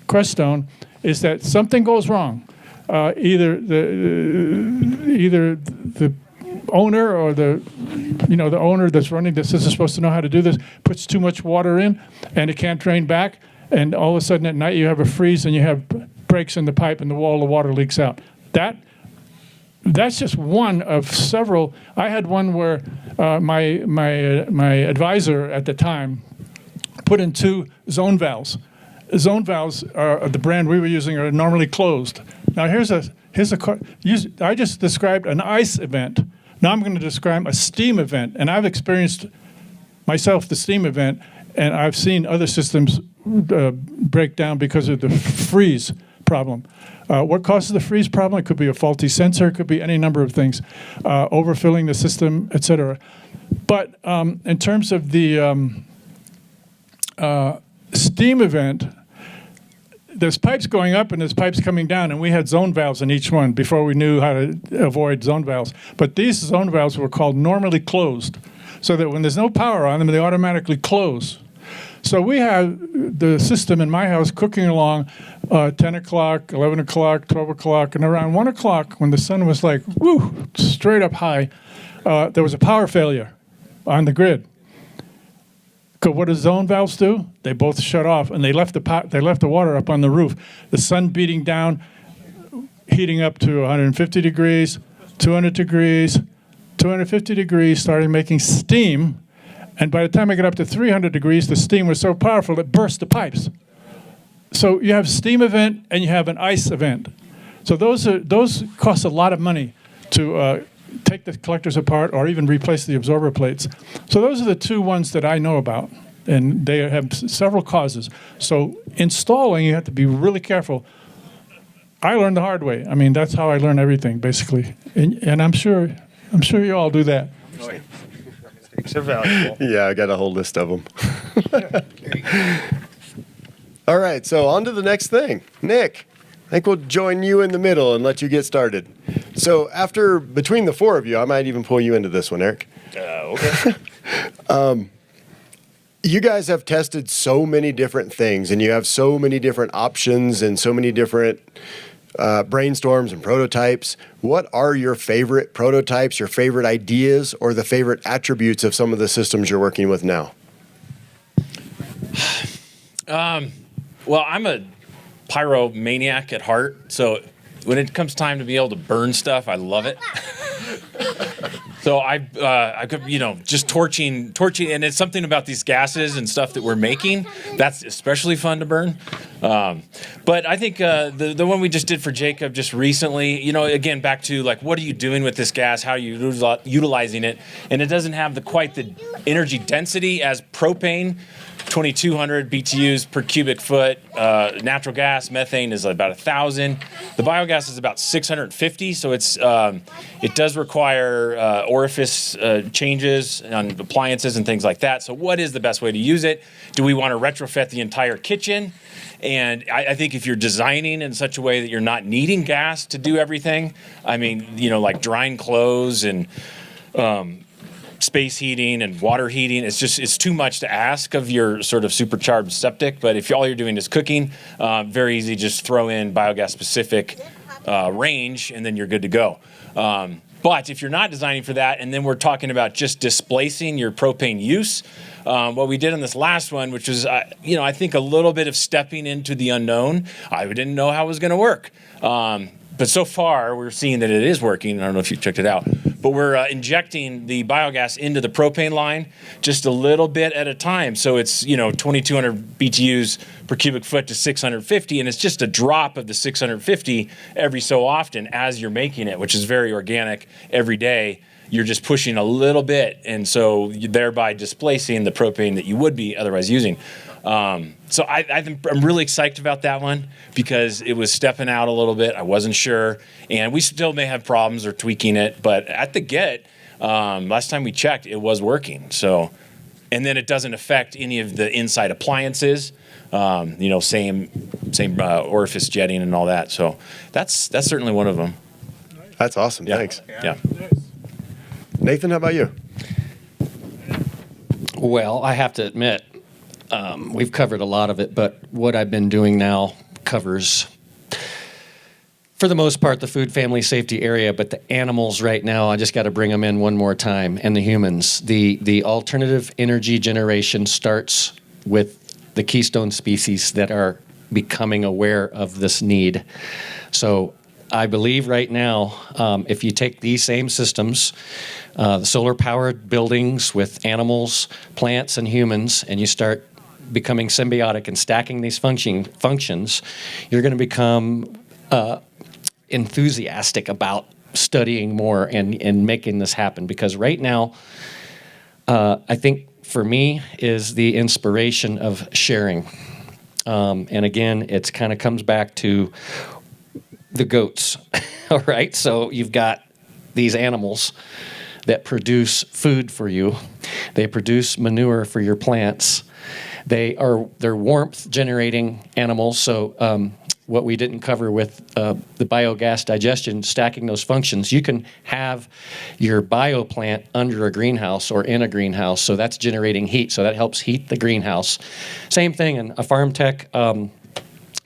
B: Crestone, is that something goes wrong. Either the owner or the owner that's running this is supposed to know how to do this puts too much water in and it can't drain back, and all of a sudden at night you have a freeze and you have breaks in the pipe and the water leaks out. That's just one of several. I had one where my advisor at the time put in 2 zone valves. Zone valves, the brand we were using, are normally closed. Now I just described an ice event. Now I'm going to describe a steam event, and I've experienced myself the steam event, and I've seen other systems break down because of the freeze problem. What causes the freeze problem? It could be a faulty sensor, it could be any number of things, overfilling the system, etc. But in terms of the steam event, there's pipes going up and there's pipes coming down, and we had zone valves in each one before we knew how to avoid zone valves. But these zone valves were called normally closed, so that when there's no power on them, they automatically close. So we have the system in my house cooking along 10 o'clock, 11 o'clock, 12 o'clock, and around 1 o'clock when the sun was like, straight up high, there was a power failure on the grid. Because what does zone valves do? They both shut off, and they left the water up on the roof. The sun beating down, heating up to 150 degrees, 200 degrees, 250 degrees, started making steam. And by the time I got up to 300 degrees, the steam was so powerful it burst the pipes. So you have steam event and you have an ice event. So those cost a lot of money to take the collectors apart or even replace the absorber plates. So those are the two ones that I know about, and they have several causes. So installing, you have to be really careful. I learned the hard way. I mean, that's how I learn everything, basically. And I'm sure you all do that.
A: Mistakes are valuable.
D: Yeah, I got a whole list of them. All right, so on to the next thing. Nick, I think we'll join you in the middle and let you get started. So between the four of you, I might even pull you into this one, Eric.
A: Okay.
D: You guys have tested so many different things, and you have so many different options and so many different brainstorms and prototypes. What are your favorite prototypes, your favorite ideas, or the favorite attributes of some of the systems you're working with now?
E: Well, I'm a pyromaniac at heart, so when it comes time to be able to burn stuff, I love it. So I could, just torching, and it's something about these gases and stuff that we're making that's especially fun to burn. But I think the one we just did for Jacob just recently, again back to like, what are you doing with this gas? How are you utilizing it? And it doesn't have quite the energy density as propane. 2,200 BTUs per cubic foot. Natural gas, methane is about 1,000. The biogas is about 650. So it does require orifice changes on appliances and things like that. So what is the best way to use it? Do we want to retrofit the entire kitchen? And I think if you're designing in such a way that you're not needing gas to do everything, I mean, like drying clothes and space heating and water heating, it's too much to ask of your sort of supercharged septic. But if all you're doing is cooking, very easy, just throw in biogas specific range and then you're good to go. But if you're not designing for that, and then we're talking about just displacing your propane use, what we did on this last one, which was, I think a little bit of stepping into the unknown. I didn't know how it was going to work. But so far, we're seeing that it is working. I don't know if you checked it out. But we're injecting the biogas into the propane line just a little bit at a time. So it's, 2,200 BTUs per cubic foot to 650. And it's just a drop of the 650 every so often as you're making it, which is very organic every day. You're just pushing a little bit. And so you're thereby displacing the propane that you would be otherwise using. So I'm really excited about that one because it was stepping out a little bit. I wasn't sure, and we still may have problems or tweaking it, but at the get, last time we checked, it was working. So, and then it doesn't affect any of the inside appliances. Same orifice jetting and all that. So that's certainly one of them.
D: That's awesome.
E: Yeah.
D: Thanks.
E: Yeah.
D: Nathan, how about you?
C: Well, I have to admit, we've covered a lot of it, but what I've been doing now covers, for the most part, the food family safety area, but the animals right now, I just got to bring them in one more time, and the humans. The alternative energy generation starts with the keystone species that are becoming aware of this need. So I believe right now, if you take these same systems, the solar-powered buildings with animals, plants, and humans, and you start becoming symbiotic and stacking these functions, you're going to become enthusiastic about studying more and making this happen. Because right now, I think for me is the inspiration of sharing. And again, it's kind of comes back to the goats. All right, so you've got these animals that produce food for you. They produce manure for your plants. They're warmth generating animals. So what we didn't cover with the biogas digestion, stacking those functions, you can have your bio plant under a greenhouse or in a greenhouse. So that's generating heat. So that helps heat the greenhouse. Same thing in a farm tech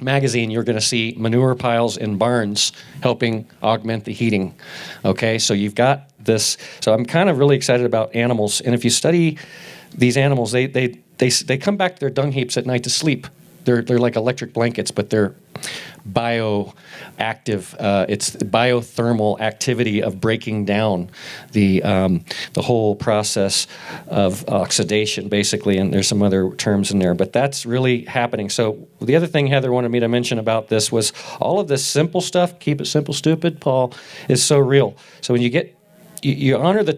C: magazine, you're going to see manure piles in barns helping augment the heating. Okay, so you've got this. So I'm kind of really excited about animals. And if you study these animals, they they come back to their dung heaps at night to sleep. They're like electric blankets, but they're bioactive. It's the biothermal activity of breaking down the whole process of oxidation, basically. And there's some other terms in there, but that's really happening. So the other thing Heather wanted me to mention about this was all of this simple stuff. Keep it simple, stupid. Paul is so real. So when you honor the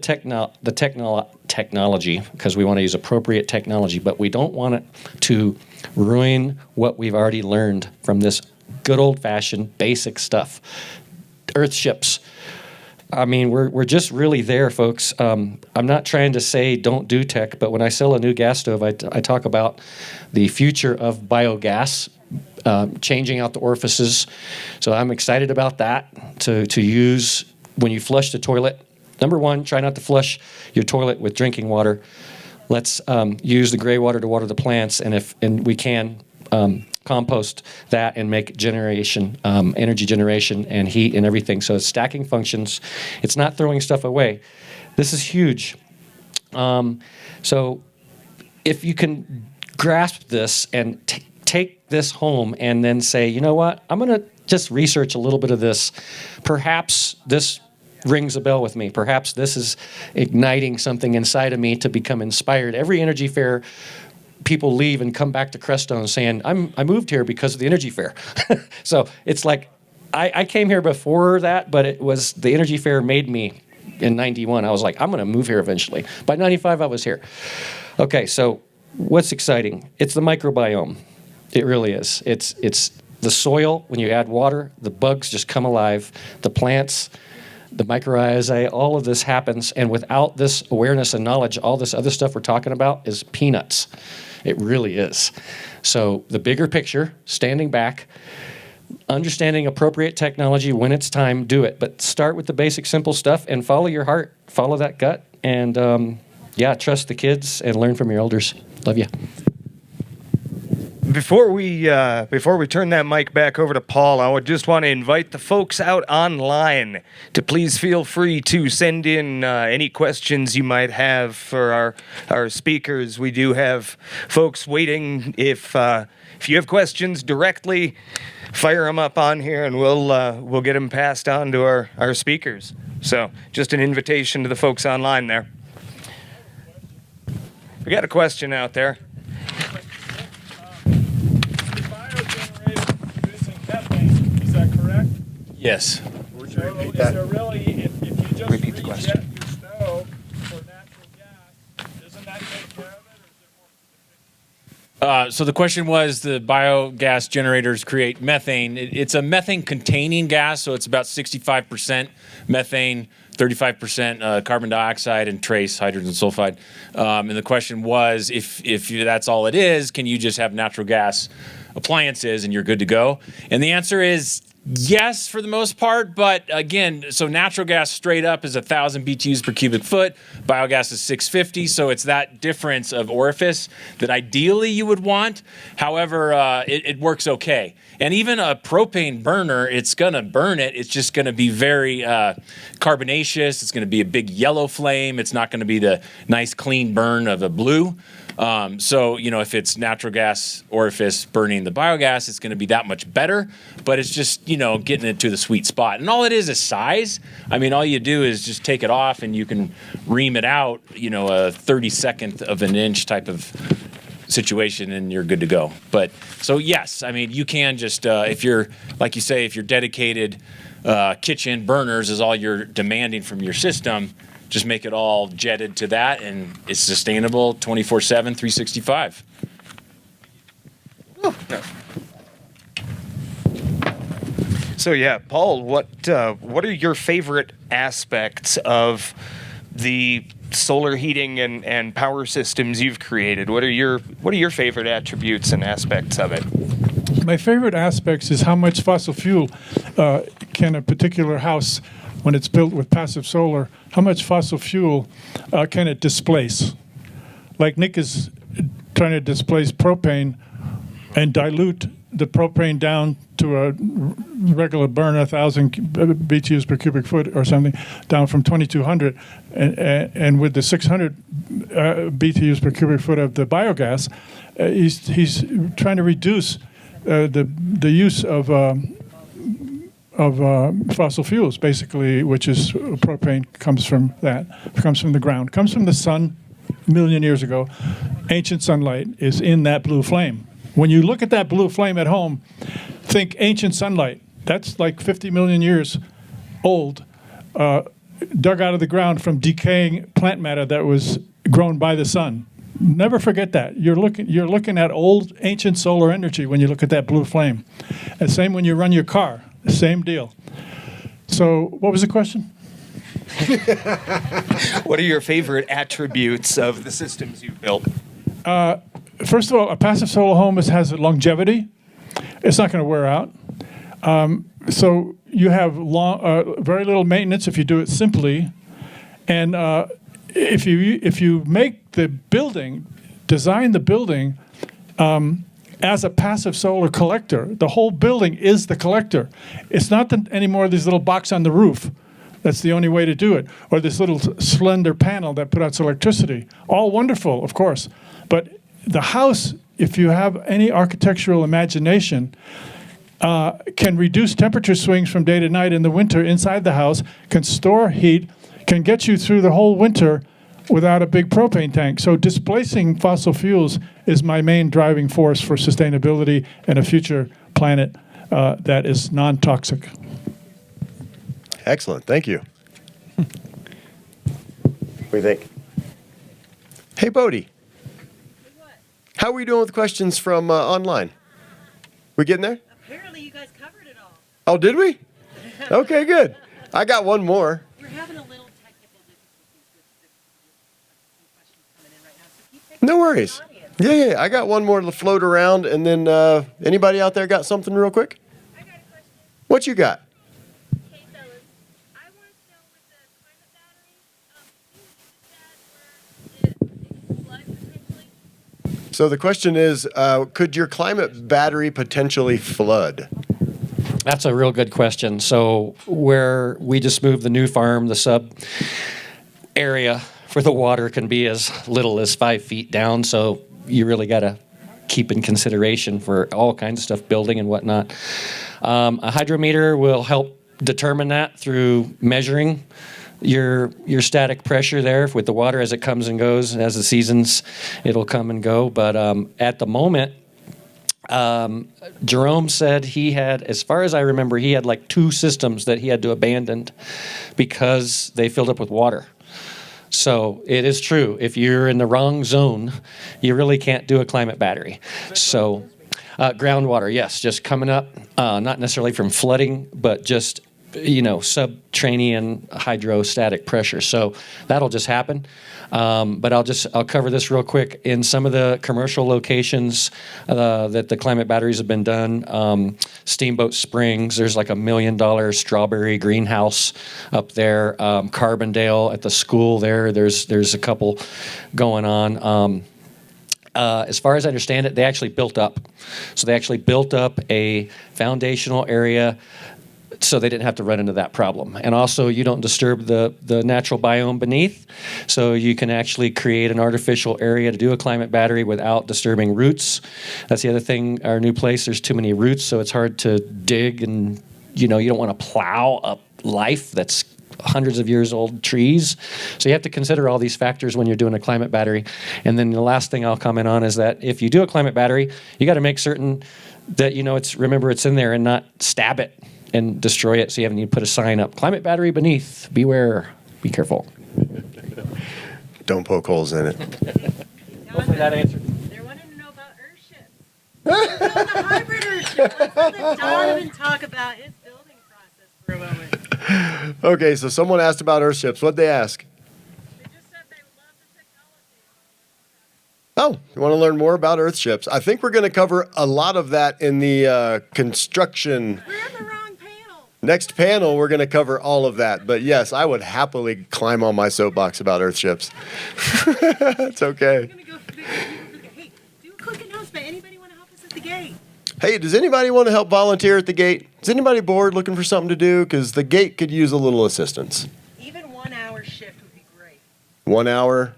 C: technology because we want to use appropriate technology, but we don't want it to ruin what we've already learned from this good old-fashioned basic stuff. Earthships. I mean, we're just really there, folks. I'm not trying to say don't do tech, but when I sell a new gas stove, I talk about the future of biogas, changing out the orifices. So I'm excited about that to use when you flush the toilet. Number one, try not to flush your toilet with drinking water. Let's use the gray water to water the plants, and we can compost that and make energy generation and heat and everything. So it's stacking functions. It's not throwing stuff away. This is huge. So if you can grasp this and take this home and then say, you know what, I'm going to just research a little bit of this. Perhaps this rings a bell with me. Perhaps this is igniting something inside of me to become inspired. Every energy fair, people leave and come back to Crestone saying, I moved here because of the energy fair. So it's like, I came here before that, but it was the energy fair made me in 91. I was like, I'm going to move here eventually. By 95, I was here. Okay, so what's exciting? It's the microbiome. It really is. It's the soil. When you add water, the bugs just come alive. The plants, the mycorrhizae, all of this happens, and without this awareness and knowledge, all this other stuff we're talking about is peanuts. It really is. So the bigger picture, standing back, understanding appropriate technology when it's time, do it. But start with the basic, simple stuff and follow your heart, follow that gut, and trust the kids and learn from your elders. Love you.
A: Before we turn that mic back over to Paul, I would just want to invite the folks out online to please feel free to send in any questions you might have for our speakers. We do have folks waiting. If you have questions directly, fire them up on here, and we'll get them passed on to our speakers. So just an invitation to the folks online there. We got a question out there.
E: Yes.
B: Is there really, if you just
A: Repeat the question.
B: rejet your stove for natural gas, doesn't that take care of it, or is there more?
E: So the question was, the biogas generators create methane. It's a methane-containing gas, so it's about 65% methane, 35% carbon dioxide, and trace hydrogen sulfide. And the question was, if that's all it is, can you just have natural gas appliances and you're good to go? And the answer is yes, for the most part, but again, so natural gas straight up is 1,000 BTUs per cubic foot. Biogas is 650, so it's that difference of orifice that ideally you would want. However, it works okay. And even a propane burner, it's going to burn it. It's just going to be very carbonaceous. It's going to be a big yellow flame. It's not going to be the nice clean burn of a blue. So, if it's natural gas orifice burning the biogas, it's going to be that much better, but it's just, getting it to the sweet spot. And all it is size. I mean, all you do is just take it off and you can ream it out, a 32nd of an inch type of situation, and you're good to go. But so, yes, I mean, you can just, if you're, like you say, if your dedicated kitchen burners is all you're demanding from your system, just make it all jetted to that, and it's sustainable 24/7, 365.
A: Oh, no. So yeah, Paul, what are your favorite aspects of the solar heating and power systems you've created? What are your favorite attributes and aspects of it?
B: My favorite aspects is how much fossil fuel can a particular house, when it's built with passive solar, how much fossil fuel can it displace? Like Nick is trying to displace propane and dilute the propane down to a regular burner, 1,000 BTUs per cubic foot or something, down from 2,200, and with the 600 BTUs per cubic foot of the biogas, he's trying to reduce the use of fossil fuels, basically, which is propane comes from the ground, comes from the sun. A million years ago, ancient sunlight is in that blue flame. When you look at that blue flame at home, think ancient sunlight. That's like 50 million years old, dug out of the ground from decaying plant matter that was grown by the sun. Never forget that. You're looking at old ancient solar energy when you look at that blue flame. And same when you run your car. Same deal. So what was the question?
A: What are your favorite attributes of the systems you've built?
B: First of all, a passive solar home has longevity. It's not going to wear out. So you have very little maintenance if you do it simply. And if you make the building, design the building as a passive solar collector, the whole building is the collector. It's not anymore this little box on the roof. That's the only way to do it. Or this little slender panel that puts out electricity. All wonderful, of course. But the house, if you have any architectural imagination, can reduce temperature swings from day to night in the winter inside the house, can store heat, can get you through the whole winter without a big propane tank. So displacing fossil fuels is my main driving force for sustainability and a future planet that is non-toxic.
D: Excellent. Thank you. What do you think? Hey, Bodie. How are we doing with questions from online? We getting there?
F: Apparently you guys covered it all.
D: Oh, did we? Okay, good. I got one more.
F: We're having a little technical difficulties with some questions coming in right now, so keep taking
D: No worries.
F: the audience.
D: Yeah. I got one more to float around, and then anybody out there got something real quick?
G: I got a question.
D: What you got?
G: Okay, fellas. I want to know with the climate battery, can you use that where it flood potentially?
D: So the question is, could your climate battery potentially flood?
C: That's a real good question. So where we just moved the new farm, the sub area for the water can be as little as 5 feet down. So you really got to keep in consideration for all kinds of stuff, building and whatnot. A hydrometer will help determine that through measuring your static pressure there with the water as it comes and goes. As the seasons, it'll come and go. But at the moment, Jerome said he had, as far as I remember, he had like 2 systems that he had to abandon because they filled up with water. So it is true. If you're in the wrong zone, you really can't do a climate battery. So groundwater, yes, just coming up, not necessarily from flooding, but just subterranean hydrostatic pressure. So that'll just happen. But I'll cover this real quick. In some of the commercial locations that the climate batteries have been done, Steamboat Springs, there's like $1 million strawberry greenhouse up there. Carbondale at the school there's a couple going on. As far as I understand it, they actually built up. So they actually built up a foundational area so they didn't have to run into that problem. And also, you don't disturb the natural biome beneath, so you can actually create an artificial area to do a climate battery without disturbing roots. That's the other thing, our new place, there's too many roots, so it's hard to dig, and you don't want to plow up life that's hundreds of years old trees. So you have to consider all these factors when you're doing a climate battery. And then the last thing I'll comment on is that if you do a climate battery, you got to make certain that it's in there and not stab it and destroy it. So you need to put a sign up, climate battery beneath, beware, be careful.
D: Don't poke holes in it.
C: Hopefully that answered.
F: They're wanting to know about Earthships. The hybrid Earthship. Let's let Donovan talk about his building process for a moment.
D: Okay, so someone asked about Earthships. What'd they ask?
G: They just said they love the technology.
D: Oh, you want to learn more about Earthships? I think we're going to cover a lot of that in the construction.
F: We're on the wrong panel.
D: Next panel, we're going to cover all of that. But yes, I would happily climb on my soapbox about Earthships. It's okay.
F: We're going to go for the hey, do a quick announcement. Anybody want to help us at the gate?
D: Hey, does anybody want to help volunteer at the gate? Is anybody bored looking for something to do? Because the gate could use a little assistance.
F: Even 1 hour shift would be great.
D: 1 hour,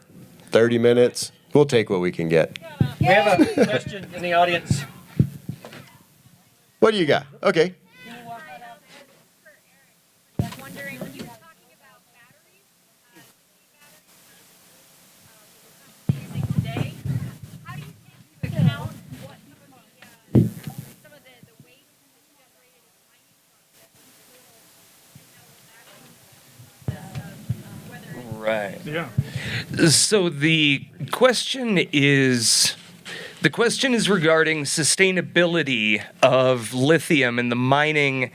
D: 30 minutes. We'll take what we can get.
C: We have a question in the audience.
D: What do you got? Okay.
G: Wondering when you were talking about batteries, using today, how do you take into account what some of the waste that's generated in the mining process and how
A: Right.
B: Yeah.
A: So the question is regarding sustainability of lithium and the mining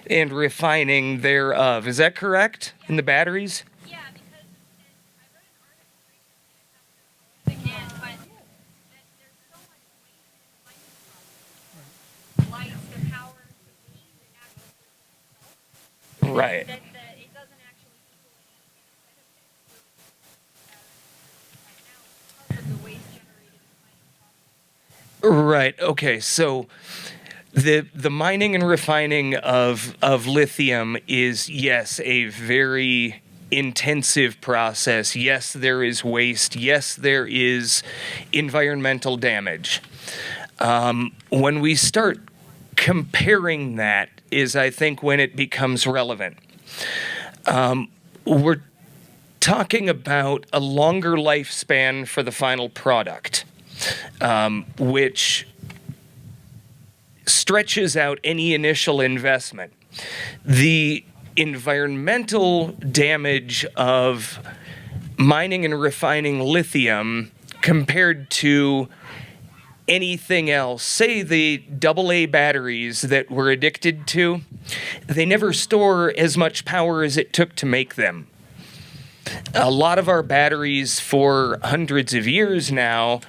A: and refining thereof. Is that correct? In the batteries?
G: yeah, because I read an article recently about but that there's so much waste in the mining process. Lights, the power, the beam, the actual itself.
A: Right.
G: That it doesn't actually equal any benefit right now because of the waste generated in the mining process.
A: Right. Okay. So the mining and refining of lithium is, yes, a very intensive process. Yes, there is waste. Yes, there is environmental damage. When we start comparing that is, I think, when it becomes relevant. We're talking about a longer lifespan for the final product, which stretches out any initial investment. The environmental damage of mining and refining lithium compared to anything else, say the AA batteries that we're addicted to, they never store as much power as it took to make them. A lot of our batteries for hundreds of years now,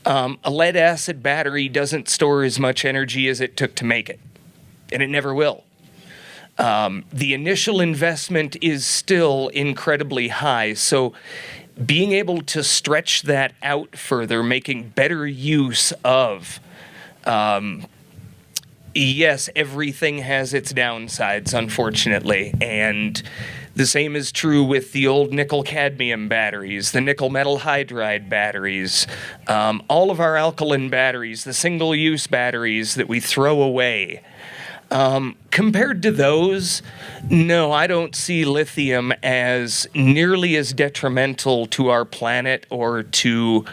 A: a lead acid battery doesn't store as much energy as it took to make it, and it never will. The initial investment is still incredibly high, so being able to stretch that out further, making better use of, yes, everything has its downsides, unfortunately, and the same is true with the old nickel cadmium batteries, the nickel metal hydride batteries, all of our alkaline batteries, the single use batteries that we throw away. Compared to those, no, I don't see lithium as nearly as detrimental to our planet or to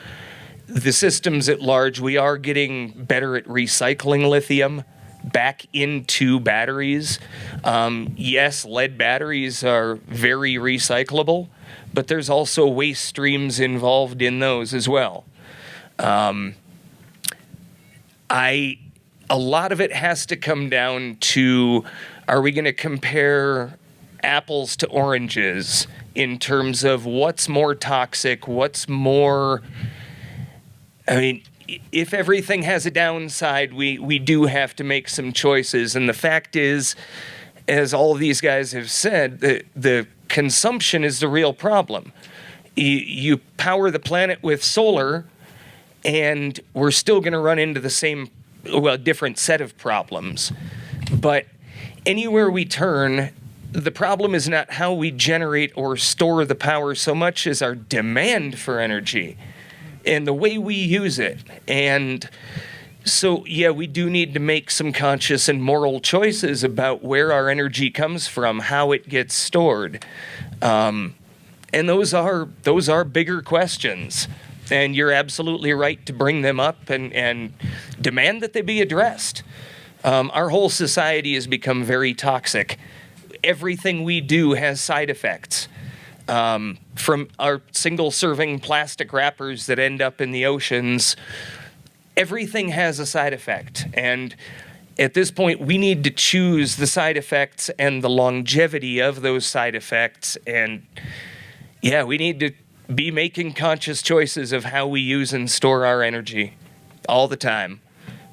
A: the systems at large. We are getting better at recycling lithium back into batteries. Yes, lead batteries are very recyclable, but there's also waste streams involved in those as well. A lot of it has to come down to, are we going to compare apples to oranges in terms of what's more toxic, what's more, I mean, if everything has a downside, we do have to make some choices. And the fact is, as all of these guys have said, the consumption is the real problem. You power the planet with solar, and we're still going to run into the same, well, different set of problems. But anywhere we turn, the problem is not how we generate or store the power so much as our demand for energy and the way we use it. And so, yeah, we do need to make some conscious and moral choices about where our energy comes from, how it gets stored. And those are bigger questions. And you're absolutely right to bring them up and demand that they be addressed. Our whole society has become very toxic. Everything we do has side effects. From our single-serving plastic wrappers that end up in the oceans, everything has a side effect. And at this point, we need to choose the side effects and the longevity of those side effects. And yeah, we need to be making conscious choices of how we use and store our energy all the time.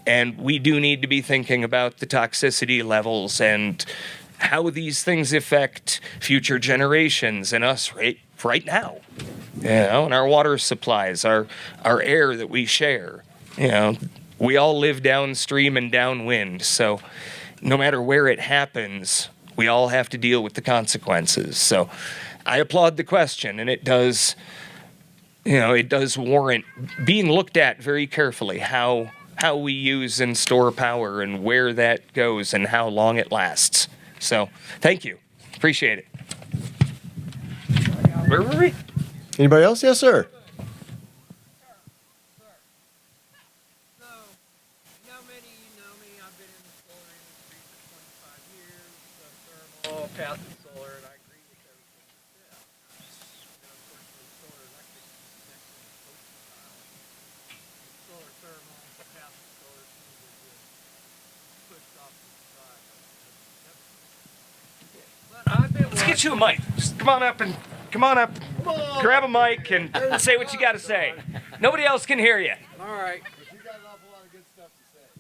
A: And we do need to be thinking about the toxicity levels and how these things affect future generations and us right now. You know, and our water supplies, our air that we share. You know, we all live downstream and downwind. So no matter where it happens, we all have to deal with the consequences. So I applaud the question, and it does, it does warrant being looked at very carefully, how we use and store power and where that goes and how long it lasts. So thank you. Appreciate it. Where were we?
D: Anybody else? Yes, sir.
H: So, many of you know me. I've been in the solar industry for 25 years, thermal, passive solar, and I agree with everything you said. And unfortunately, solar electric is connected to ocean tile. Solar thermal, passive solar seems to get pushed off to the side. But I've been
A: Let's get you a mic. Just come on up. Grab a mic and say what you got to say. Nobody else can hear you.
H: All right.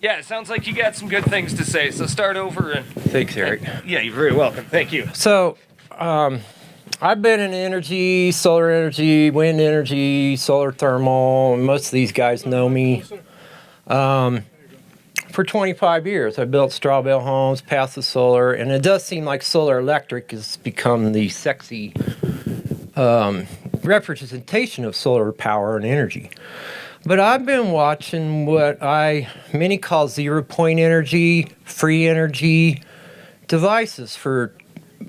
A: Yeah, it sounds like you got some good things to say. So start over and.
H: Thanks, Eric.
A: Yeah, you're very welcome. Thank you.
H: So, I've been in energy, solar energy, wind energy, solar thermal. Most of these guys know me. For 25 years, I built straw bale homes, passive solar, and it does seem like solar electric has become the sexy representation of solar power and energy. But I've been watching what many call 0-point energy, free energy devices for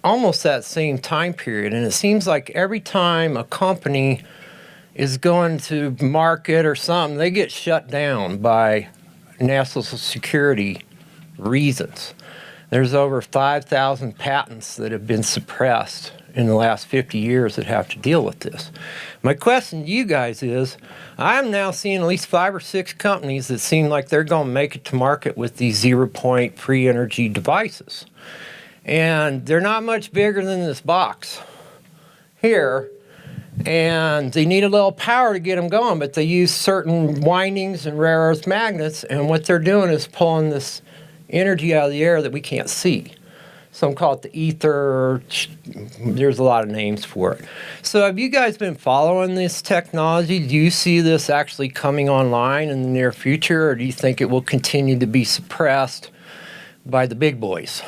H: almost that same time period. And it seems like every time a company is going to market or something, they get shut down by national security reasons. There's over 5,000 patents that have been suppressed in the last 50 years that have to deal with this. My question to you guys is, I'm now seeing at least 5 or 6 companies that seem like they're going to make it to market with these 0-point free energy devices. And they're not much bigger than this box here. And they need a little power to get them going, but they use certain windings and rare earth magnets, and what they're doing is pulling this energy out of the air that we can't see. Some call it the ether. There's a lot of names for it. So have you guys been following this technology? Do you see this actually coming online in the near future, or do you think it will continue to be suppressed by the big boys?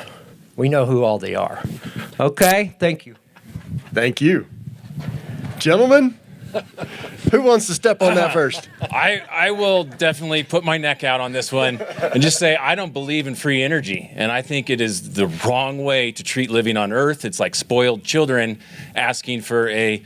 H: We know who all they are. Okay, thank you.
D: Thank you. Gentlemen, who wants to step on that first?
E: I will definitely put my neck out on this one and just say I don't believe in free energy, and I think it is the wrong way to treat living on Earth. It's like spoiled children asking for a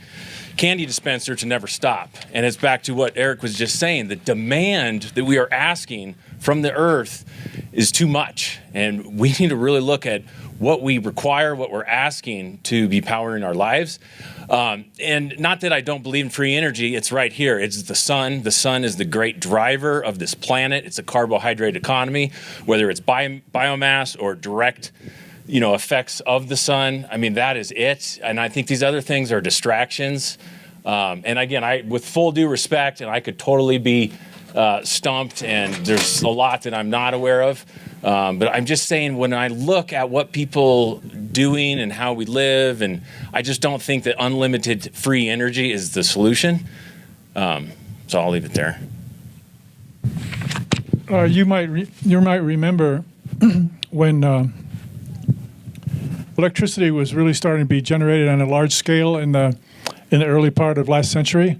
E: candy dispenser to never stop. And it's back to what Eric was just saying. The demand that we are asking from the Earth is too much, and we need to really look at what we require, what we're asking to be powering our lives. And not that I don't believe in free energy, it's right here. It's the sun. The sun is the great driver of this planet. It's a carbohydrate economy, whether it's biomass or direct effects of the sun. I mean, that is it. And I think these other things are distractions. And again, with full due respect, and I could totally be stumped, and there's a lot that I'm not aware of. But I'm just saying, when I look at what people doing and how we live, and I just don't think that unlimited free energy is the solution. So I'll leave it there.
B: You might remember when electricity was really starting to be generated on a large scale in the early part of last century.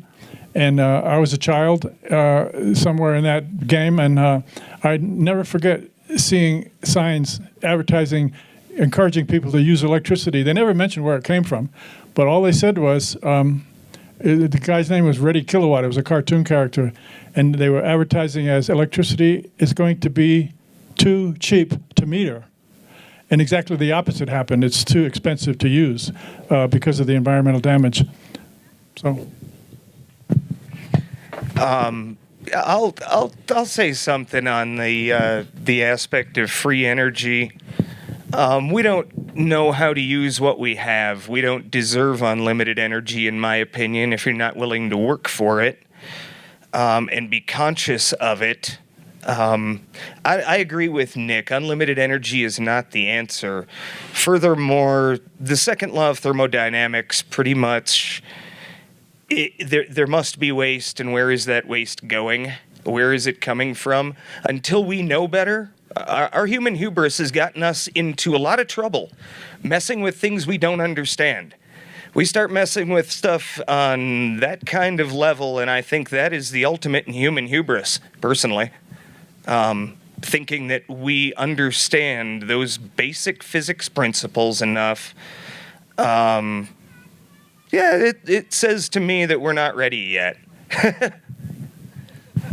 B: And I was a child somewhere in that game, and I never forget seeing signs advertising, encouraging people to use electricity. They never mentioned where it came from, but all they said was, the guy's name was Reddy Kilowatt. It was a cartoon character, and they were advertising as electricity is going to be too cheap to meter. And exactly the opposite happened. It's too expensive to use because of the environmental damage. So.
A: I'll say something on the aspect of free energy. We don't know how to use what we have. We don't deserve unlimited energy, in my opinion, if you're not willing to work for it and be conscious of it. I agree with Nick. Unlimited energy is not the answer. Furthermore, the second law of thermodynamics pretty much... There must be waste, and where is that waste going? Where is it coming from? Until we know better, our human hubris has gotten us into a lot of trouble, messing with things we don't understand. We start messing with stuff on that kind of level, and I think that is the ultimate in human hubris, personally. Thinking that we understand those basic physics principles enough. Yeah, it says to me that we're not ready yet.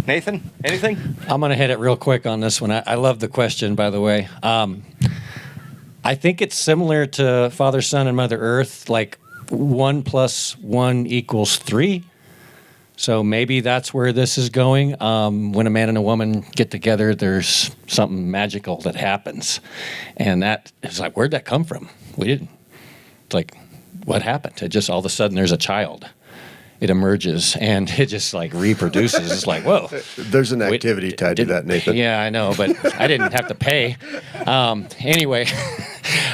A: Nathan, anything?
C: I'm going to hit it real quick on this one. I love the question, by the way. I think it's similar to Father, Son, and Mother Earth, like 1 + 1 = 3. So maybe that's where this is going. When a man and a woman get together, there's something magical that happens. And that is like, where'd that come from? We didn't. It's like, what happened? It just all of a sudden there's a child. It emerges and it just like reproduces. It's like, whoa.
D: There's an activity tied to that, Nathan.
C: Yeah, I know, but I didn't have to pay. Anyway,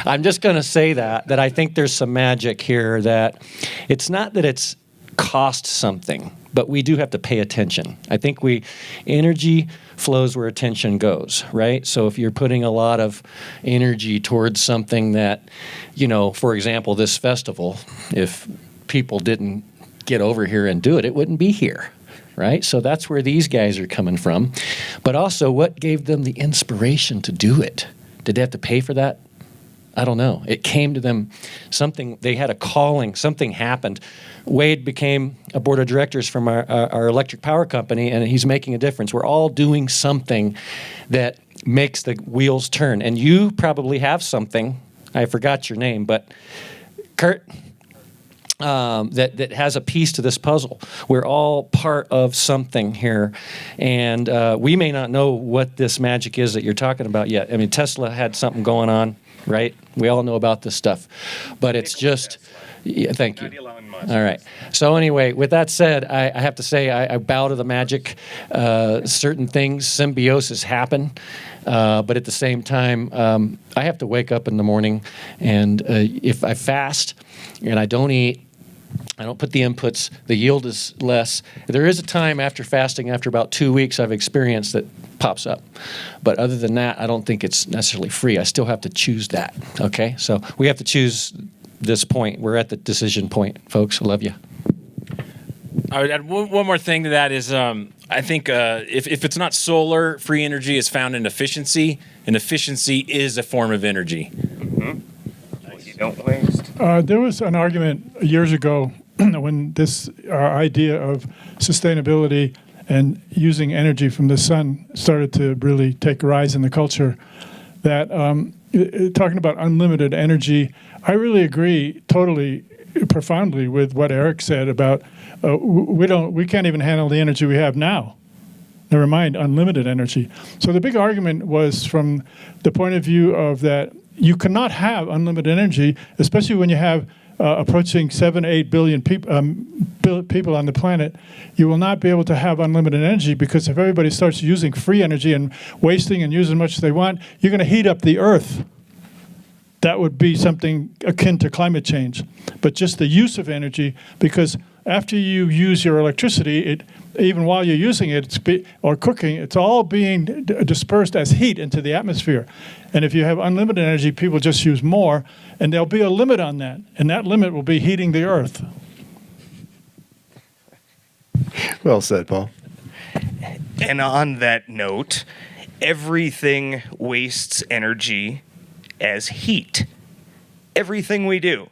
C: I'm just going to say that I think there's some magic here, that it's not that it's cost something, but we do have to pay attention. I think energy flows where attention goes, right? So if you're putting a lot of energy towards something that, for example, this festival, if people didn't get over here and do it, it wouldn't be here, right? So that's where these guys are coming from. But also, what gave them the inspiration to do it? Did they have to pay for that? I don't know. It came to them, they had a calling, something happened. Wade became a board of directors from our electric power company, and he's making a difference. We're all doing something that makes the wheels turn. And you probably have something, I forgot your name, but Kurt, that has a piece to this puzzle. We're all part of something here, and we may not know what this magic is that you're talking about yet. I mean, Tesla had something going on, right? We all know about this stuff, but it's just... Yeah, thank you. All right. So anyway, with that said, I have to say I bow to the magic. Certain things, symbiosis happen, but at the same time, I have to wake up in the morning, and if I fast and I don't eat, I don't put the inputs, the yield is less. There is a time after fasting, after about 2 weeks, I've experienced that pops up. But other than that, I don't think it's necessarily free. I still have to choose that, okay? So we have to choose this point. We're at the decision point, folks. I love you.
E: I would add one more thing to that is I think if it's not solar, free energy is found in efficiency, and efficiency is a form of energy.
A: Mm-hmm. You don't waste.
B: There was an argument years ago when this idea of sustainability and using energy from the sun started to really take a rise in the culture, that talking about unlimited energy, I really agree totally profoundly with what Eric said about we can't even handle the energy we have now. Never mind unlimited energy. So the big argument was from the point of view of that you cannot have unlimited energy, especially when you have approaching 7-8 billion people on the planet. You will not be able to have unlimited energy, because if everybody starts using free energy and wasting and using as much as they want, you're going to heat up the earth. That would be something akin to climate change. But just the use of energy, because after you use your electricity, even while you're using it or cooking, it's all being dispersed as heat into the atmosphere. And if you have unlimited energy, people just use more, and there'll be a limit on that. And that limit will be heating the earth.
D: Well said, Paul.
A: And on that note, everything wastes energy as heat. Everything we do.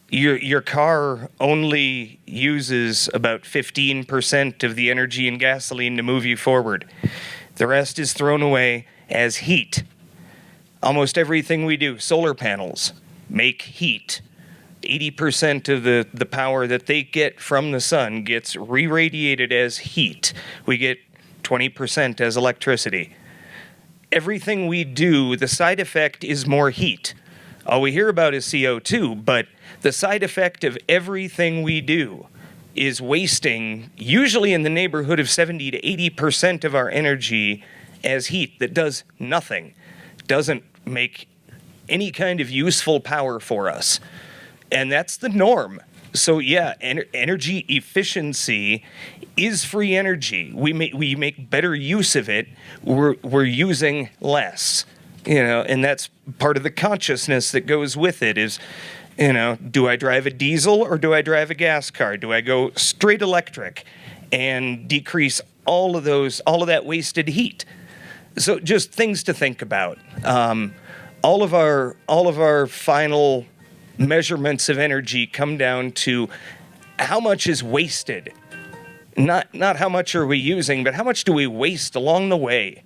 A: Your car only uses about 15% of the energy in gasoline to move you forward. The rest is thrown away as heat. Almost everything we do, solar panels, make heat. 80% of the power that they get from the sun gets re-radiated as heat. We get 20% as electricity. Everything we do, the side effect is more heat. All we hear about is CO2, but the side effect of everything we do is wasting, usually in the neighborhood of 70 to 80% of our energy as heat that does nothing, doesn't make any kind of useful power for us. And that's the norm. So yeah, energy efficiency is free energy. We make better use of it. We're using less, and that's part of the consciousness that goes with it. Is, do I drive a diesel or do I drive a gas car? Do I go straight electric and decrease all of that wasted heat? So just things to think about. All of our final measurements of energy come down to how much is wasted. Not how much are we using, but how much do we waste along the way?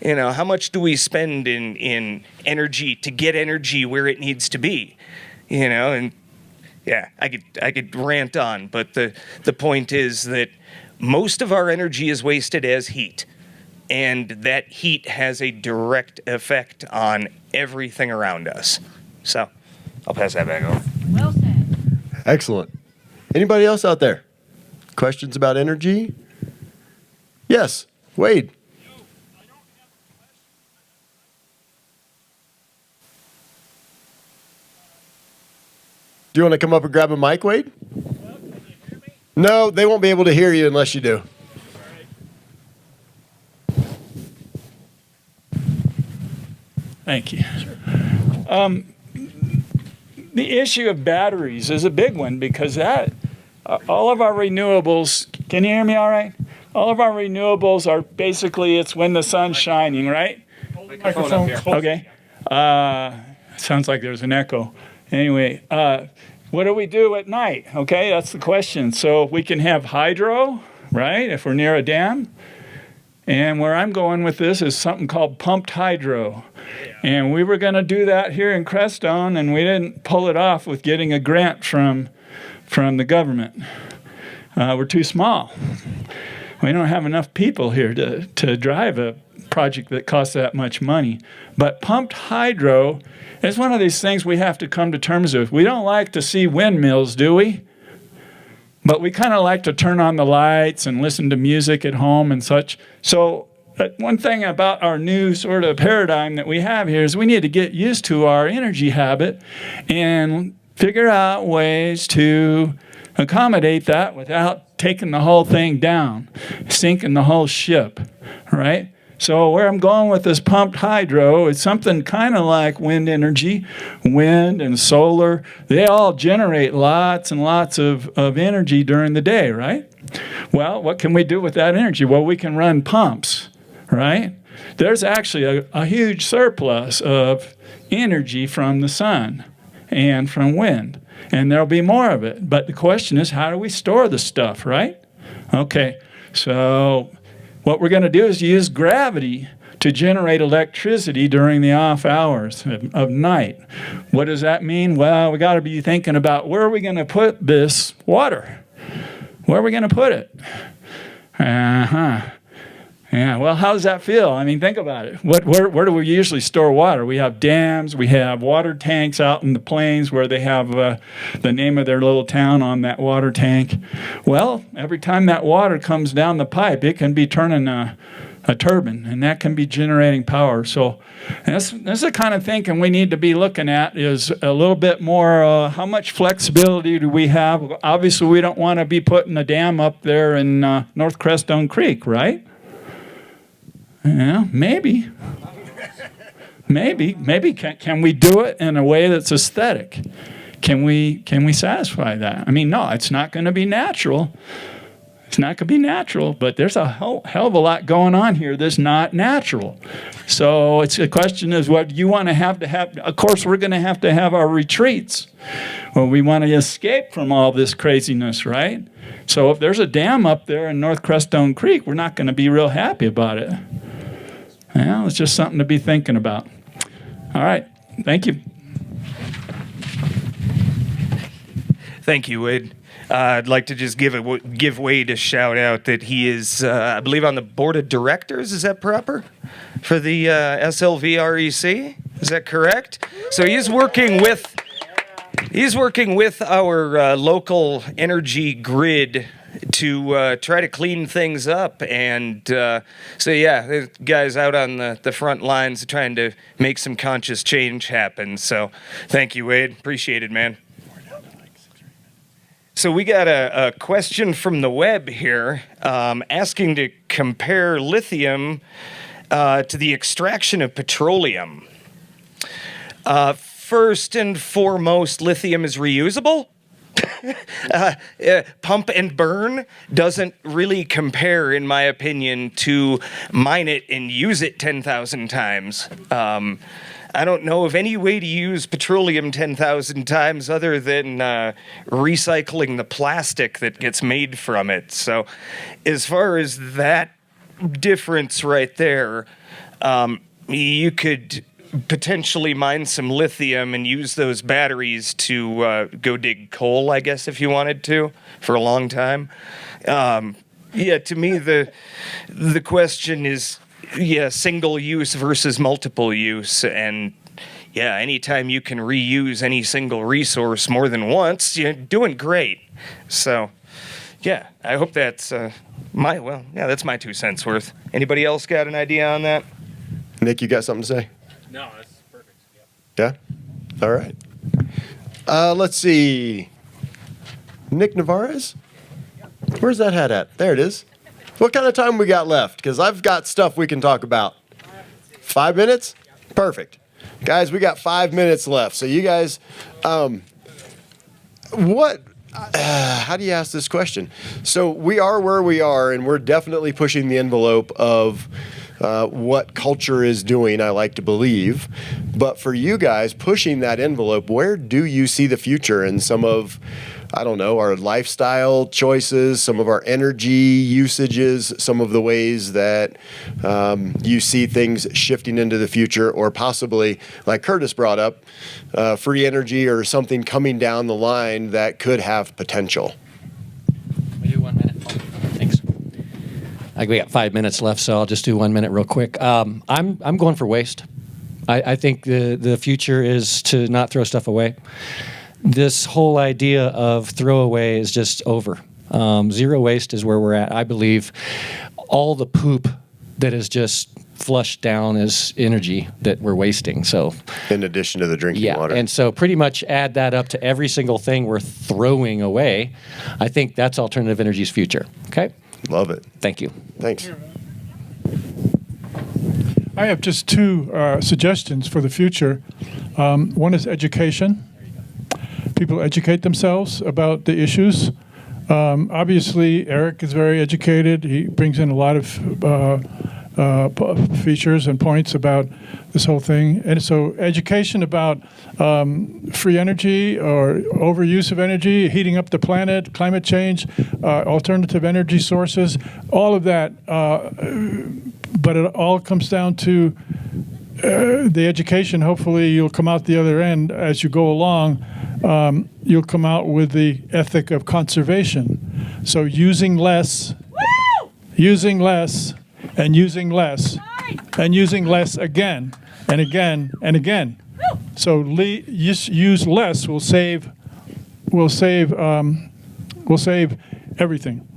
A: How much do we spend in energy to get energy where it needs to be? And yeah, I could rant on, but the point is that most of our energy is wasted as heat. And that heat has a direct effect on everything around us. So I'll pass that back over.
F: Well said.
D: Excellent. Anybody else out there? Questions about energy? Yes, Wade. Do you want to come up and grab a mic, Wade? No, they won't be able to hear you unless you do.
I: Thank you. The issue of batteries is a big one because all of our renewables, can you hear me all right? All of our renewables are basically, it's when the sun's shining, right?
B: Microphone.
I: Okay. Sounds like there's an echo. Anyway, what do we do at night? Okay, that's the question. So we can have hydro, right, if we're near a dam. And where I'm going with this is something called pumped hydro. And we were going to do that here in Crestone, and we didn't pull it off with getting a grant from the government. We're too small. We don't have enough people here to drive a project that costs that much money. But pumped hydro is one of these things we have to come to terms with. We don't like to see windmills, do we? But we kind of like to turn on the lights and listen to music at home and such. So one thing about our new sort of paradigm that we have here is we need to get used to our energy habit and figure out ways to accommodate that without taking the whole thing down, sinking the whole ship, right? So where I'm going with this pumped hydro is something kind of like wind energy. Wind and solar, they all generate lots and lots of energy during the day, right? Well, what can we do with that energy? Well, we can run pumps, right? There's actually a huge surplus of energy from the sun and from wind, and there'll be more of it. But the question is, how do we store the stuff, right? Okay, so what we're going to do is use gravity to generate electricity during the off hours of night. What does that mean? Well, we got to be thinking about where are we going to put this water? Where are we going to put it? Yeah, well, how does that feel? I mean, think about it. Where do we usually store water? We have dams, we have water tanks out in the plains where they have the name of their little town on that water tank. Well, every time that water comes down the pipe, it can be turning a turbine, and that can be generating power. So that's the kind of thinking we need to be looking at is a little bit more, how much flexibility do we have? Obviously, we don't want to be putting a dam up there in North Crestone Creek, right? Yeah, maybe. Maybe can we do it in a way that's aesthetic? Can we satisfy that? I mean, no, it's not going to be natural. It's not going to be natural, but there's a hell of a lot going on here that's not natural. So it's a question is what you want to have. Of course, we're going to have our retreats. Well, we want to escape from all this craziness, right? So if there's a dam up there in North Crestone Creek, we're not going to be real happy about it. Well, it's just something to be thinking about. All right. Thank you.
A: Thank you, Wade. I'd like to just give Wade a shout out that he is, I believe, on the board of directors. Is that proper? For the SLVREC? Is that correct? So he's working with our local energy grid to try to clean things up. And so, yeah, the guys out on the front lines trying to make some conscious change happen. So thank you, Wade. Appreciate it, man. So we got a question from the web here asking to compare lithium to the extraction of petroleum. First and foremost, lithium is reusable. Pump and burn doesn't really compare, in my opinion, to mine it and use it 10,000 times. I don't know of any way to use petroleum 10,000 times other than recycling the plastic that gets made from it. So as far as that difference right there, you could potentially mine some lithium and use those batteries to go dig coal, I guess, if you wanted to, for a long time. Yeah, to me, the question is, single use versus multiple use. And yeah, anytime you can reuse any single resource more than once, you're doing great. So yeah, I hope that's that's my 2 cents worth. Anybody else got an idea on that?
D: Nick, you got something to say?
E: No, that's perfect.
D: Yeah? All right. Let's see. Nick Navarez? Where's that hat at? There it is. What kind of time we got left? Because I've got stuff we can talk about. 5 minutes? Perfect. Guys, we got 5 minutes left. So you guys, how do you ask this question? So we are where we are, and we're definitely pushing the envelope of what culture is doing, I like to believe. But for you guys, pushing that envelope, where do you see the future in some of, I don't know, our lifestyle choices, some of our energy usages, some of the ways that you see things shifting into the future, or possibly, like Curtis brought up, free energy or something coming down the line that could have potential?
C: We do 1 minute. Thanks. We got 5 minutes left, so I'll just do 1 minute real quick. I'm going for waste. I think the future is to not throw stuff away. This whole idea of throwaway is just over. Zero waste is where we're at. I believe all the poop that is just flushed down is energy that we're wasting. So,
D: in addition to the drinking water.
C: And so pretty much add that up to every single thing we're throwing away. I think that's alternative energy's future. Okay?
D: Love it.
C: Thank you.
D: Thanks.
B: I have just two suggestions for the future. One is education. People educate themselves about the issues. Obviously, Eric is very educated. He brings in a lot of features and points about this whole thing. And so education about free energy or overuse of energy, heating up the planet, climate change, alternative energy sources, all of that. But it all comes down to the education. Hopefully you'll come out the other end as you go along. You'll come out with the ethic of conservation. So using less, using less, and using less, and using less again, and again, and again. So use less will save everything.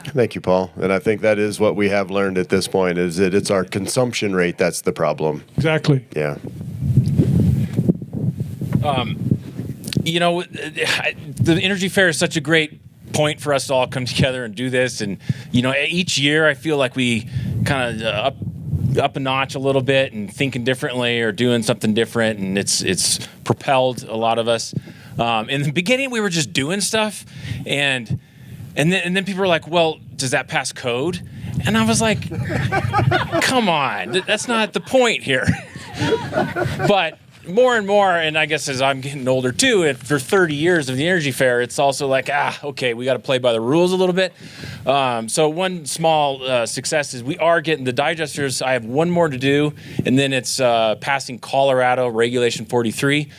D: Thank you, Paul. And I think that is what we have learned at this point, is that it's our consumption rate that's the problem.
B: Exactly.
D: Yeah.
E: You know, the Energy Fair is such a great point for us to all come together and do this. And, you know, each year I feel like we kind of up a notch a little bit and thinking differently or doing something different. And it's propelled a lot of us. In the beginning, we were just doing stuff. And then people were like, well, does that pass code? And I was like, come on, that's not the point here. But more and more, and I guess as I'm getting older too, after 30 years of the Energy Fair, it's also like, okay, we got to play by the rules a little bit. So one small success is we are getting the digesters. I have one more to do, and then it's passing Colorado Regulation 43,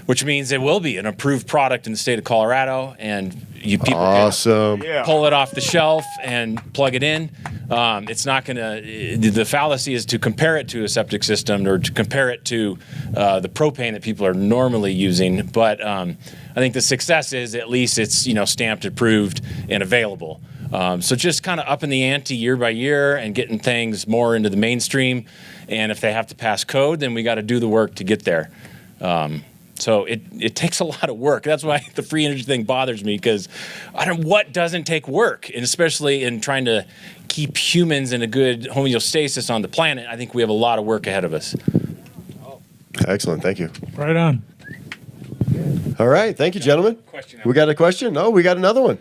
E: which means it will be an approved product in the state of Colorado, and you people can pull it off the shelf and plug it in. It's not going to. The fallacy is to compare it to a septic system or to compare it to the propane that people are normally using. But I think the success is at least it's stamped, approved, and available. So just kind of upping the ante year by year and getting things more into the mainstream. And if they have to pass code, then we got to do the work to get there. So it takes a lot of work. That's why the free energy thing bothers me, because what doesn't take work, and especially in trying to keep humans in a good homeostasis on the planet. I think we have a lot of work ahead of us.
D: Excellent. Thank you.
B: Right on.
D: All right. Thank you, gentlemen.
E: Question.
D: We got a question? Oh, we got another one.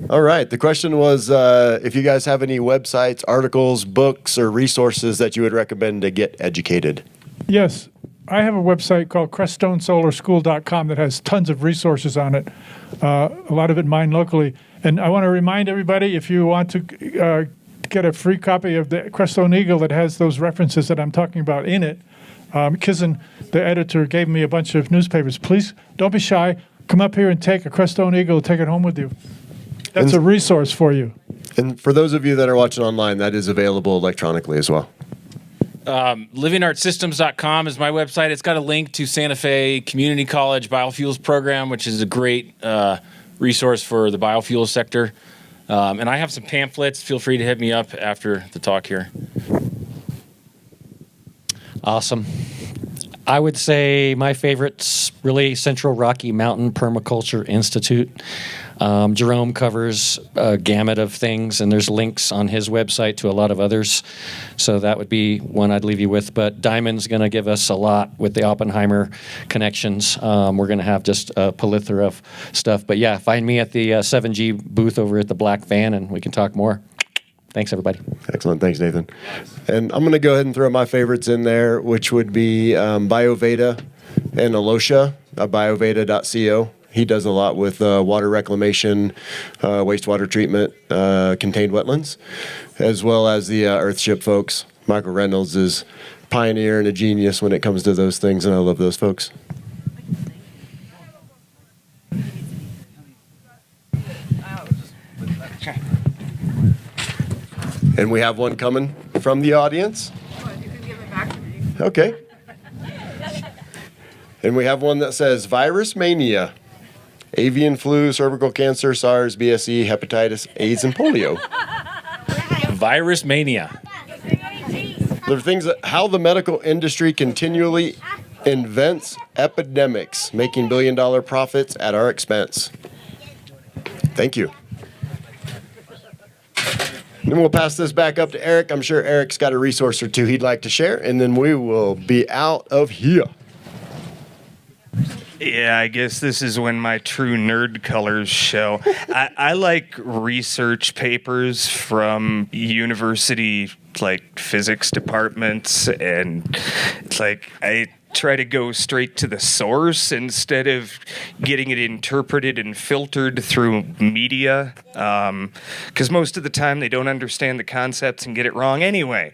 D: All right. The question was if you guys have any websites, articles, books, or resources that you would recommend to get educated.
B: Yes, I have a website called CreststoneSolarSchool.com that has tons of resources on it, a lot of it mined locally. And I want to remind everybody, if you want to get a free copy of the Creststone Eagle that has those references that I'm talking about in it, Kizen, the editor, gave me a bunch of newspapers. Please don't be shy. Come up here and take a Creststone Eagle, take it home with you. That's a resource for you.
D: And for those of you that are watching online, that is available electronically as well.
E: LivingArtSystems.com is my website. It's got a link to Santa Fe Community College Biofuels Program, which is a great resource for the biofuels sector. And I have some pamphlets. Feel free to hit me up after the talk here.
C: Awesome. I would say my favorite's really Central Rocky Mountain Permaculture Institute. Jerome covers a gamut of things, and there's links on his website to a lot of others. So that would be one I'd leave you with. But Diamond's going to give us a lot with the Oppenheimer connections. We're going to have just a plethora of stuff. But yeah, find me at the 7G booth over at the Black Van, and we can talk more. Thanks, everybody.
D: Excellent. Thanks, Nathan. And I'm going to go ahead and throw my favorites in there, which would be BioVeda and Alosha, bioveda.co. He does a lot with water reclamation, wastewater treatment, contained wetlands, as well as the Earthship folks. Michael Reynolds is a pioneer and a genius when it comes to those things, and I love those folks. And we have one coming from the audience.
F: You can give it back to me.
D: Okay. And we have one that says Virus Mania. Avian flu, cervical cancer, SARS, BSE, hepatitis, AIDS, and polio.
E: Virus Mania.
D: There are things that how the medical industry continually invents epidemics, making billion-dollar profits at our expense. Thank you. Then we'll pass this back up to Eric. I'm sure Eric's got a resource or two he'd like to share, and then we will be out of here.
A: Yeah, I guess this is when my true nerd colors show. I like research papers from university, like physics departments, and it's like I try to go straight to the source instead of getting it interpreted and filtered through media, because most of the time they don't understand the concepts and get it wrong anyway.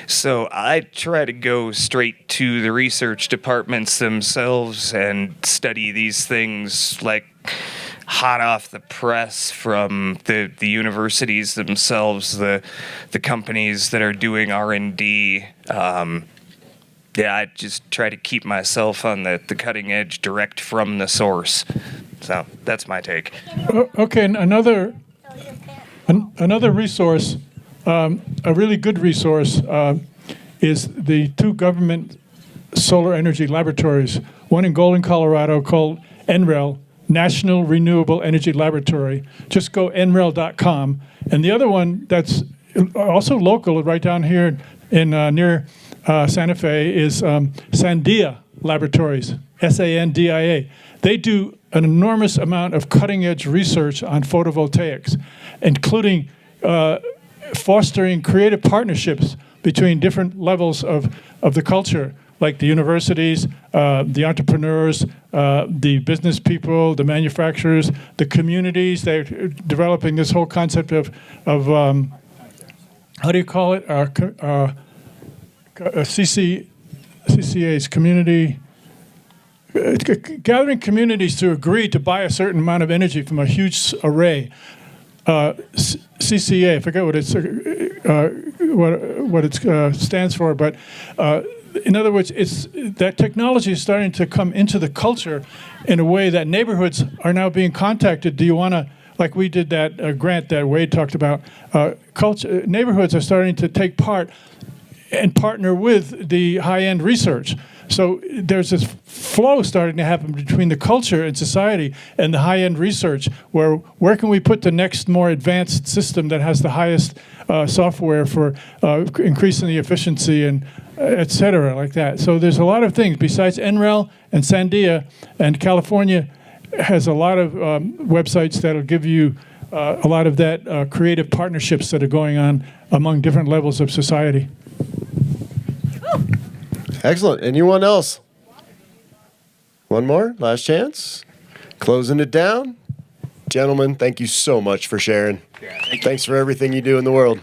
A: So I try to go straight to the research departments themselves and study these things like hot off the press from the universities themselves, the companies that are doing R&D. Yeah, I just try to keep myself on the cutting edge, direct from the source. So that's my take.
B: Okay, and another resource, a really good resource, is the two government solar energy laboratories. One in Golden, Colorado, called NREL, National Renewable Energy Laboratory. Just go nrel.com. And the other one that's also local, right down here in near Santa Fe, is Sandia Laboratories, SANDIA. They do an enormous amount of cutting-edge research on photovoltaics, including fostering creative partnerships between different levels of the culture, like the universities, the entrepreneurs, the business people, the manufacturers, the communities. They're developing this whole concept of how do you call it? CCA's community, gathering communities to agree to buy a certain amount of energy from a huge array. CCA, I forget what it stands for, but in other words, it's that technology is starting to come into the culture in a way that neighborhoods are now being contacted. Do you want to, like we did that grant that Wade talked about, neighborhoods are starting to take part and partner with the high-end research. So there's this flow starting to happen between the culture and society and the high-end research, where can we put the next more advanced system that has the highest software for increasing the efficiency and et cetera, like that. So there's a lot of things besides NREL and Sandia, and California has a lot of websites that'll give you a lot of that creative partnerships that are going on among different levels of society.
D: Excellent. Anyone else? One more? Last chance? Closing it down? Gentlemen, thank you so much for sharing. Thanks for everything you do in the world.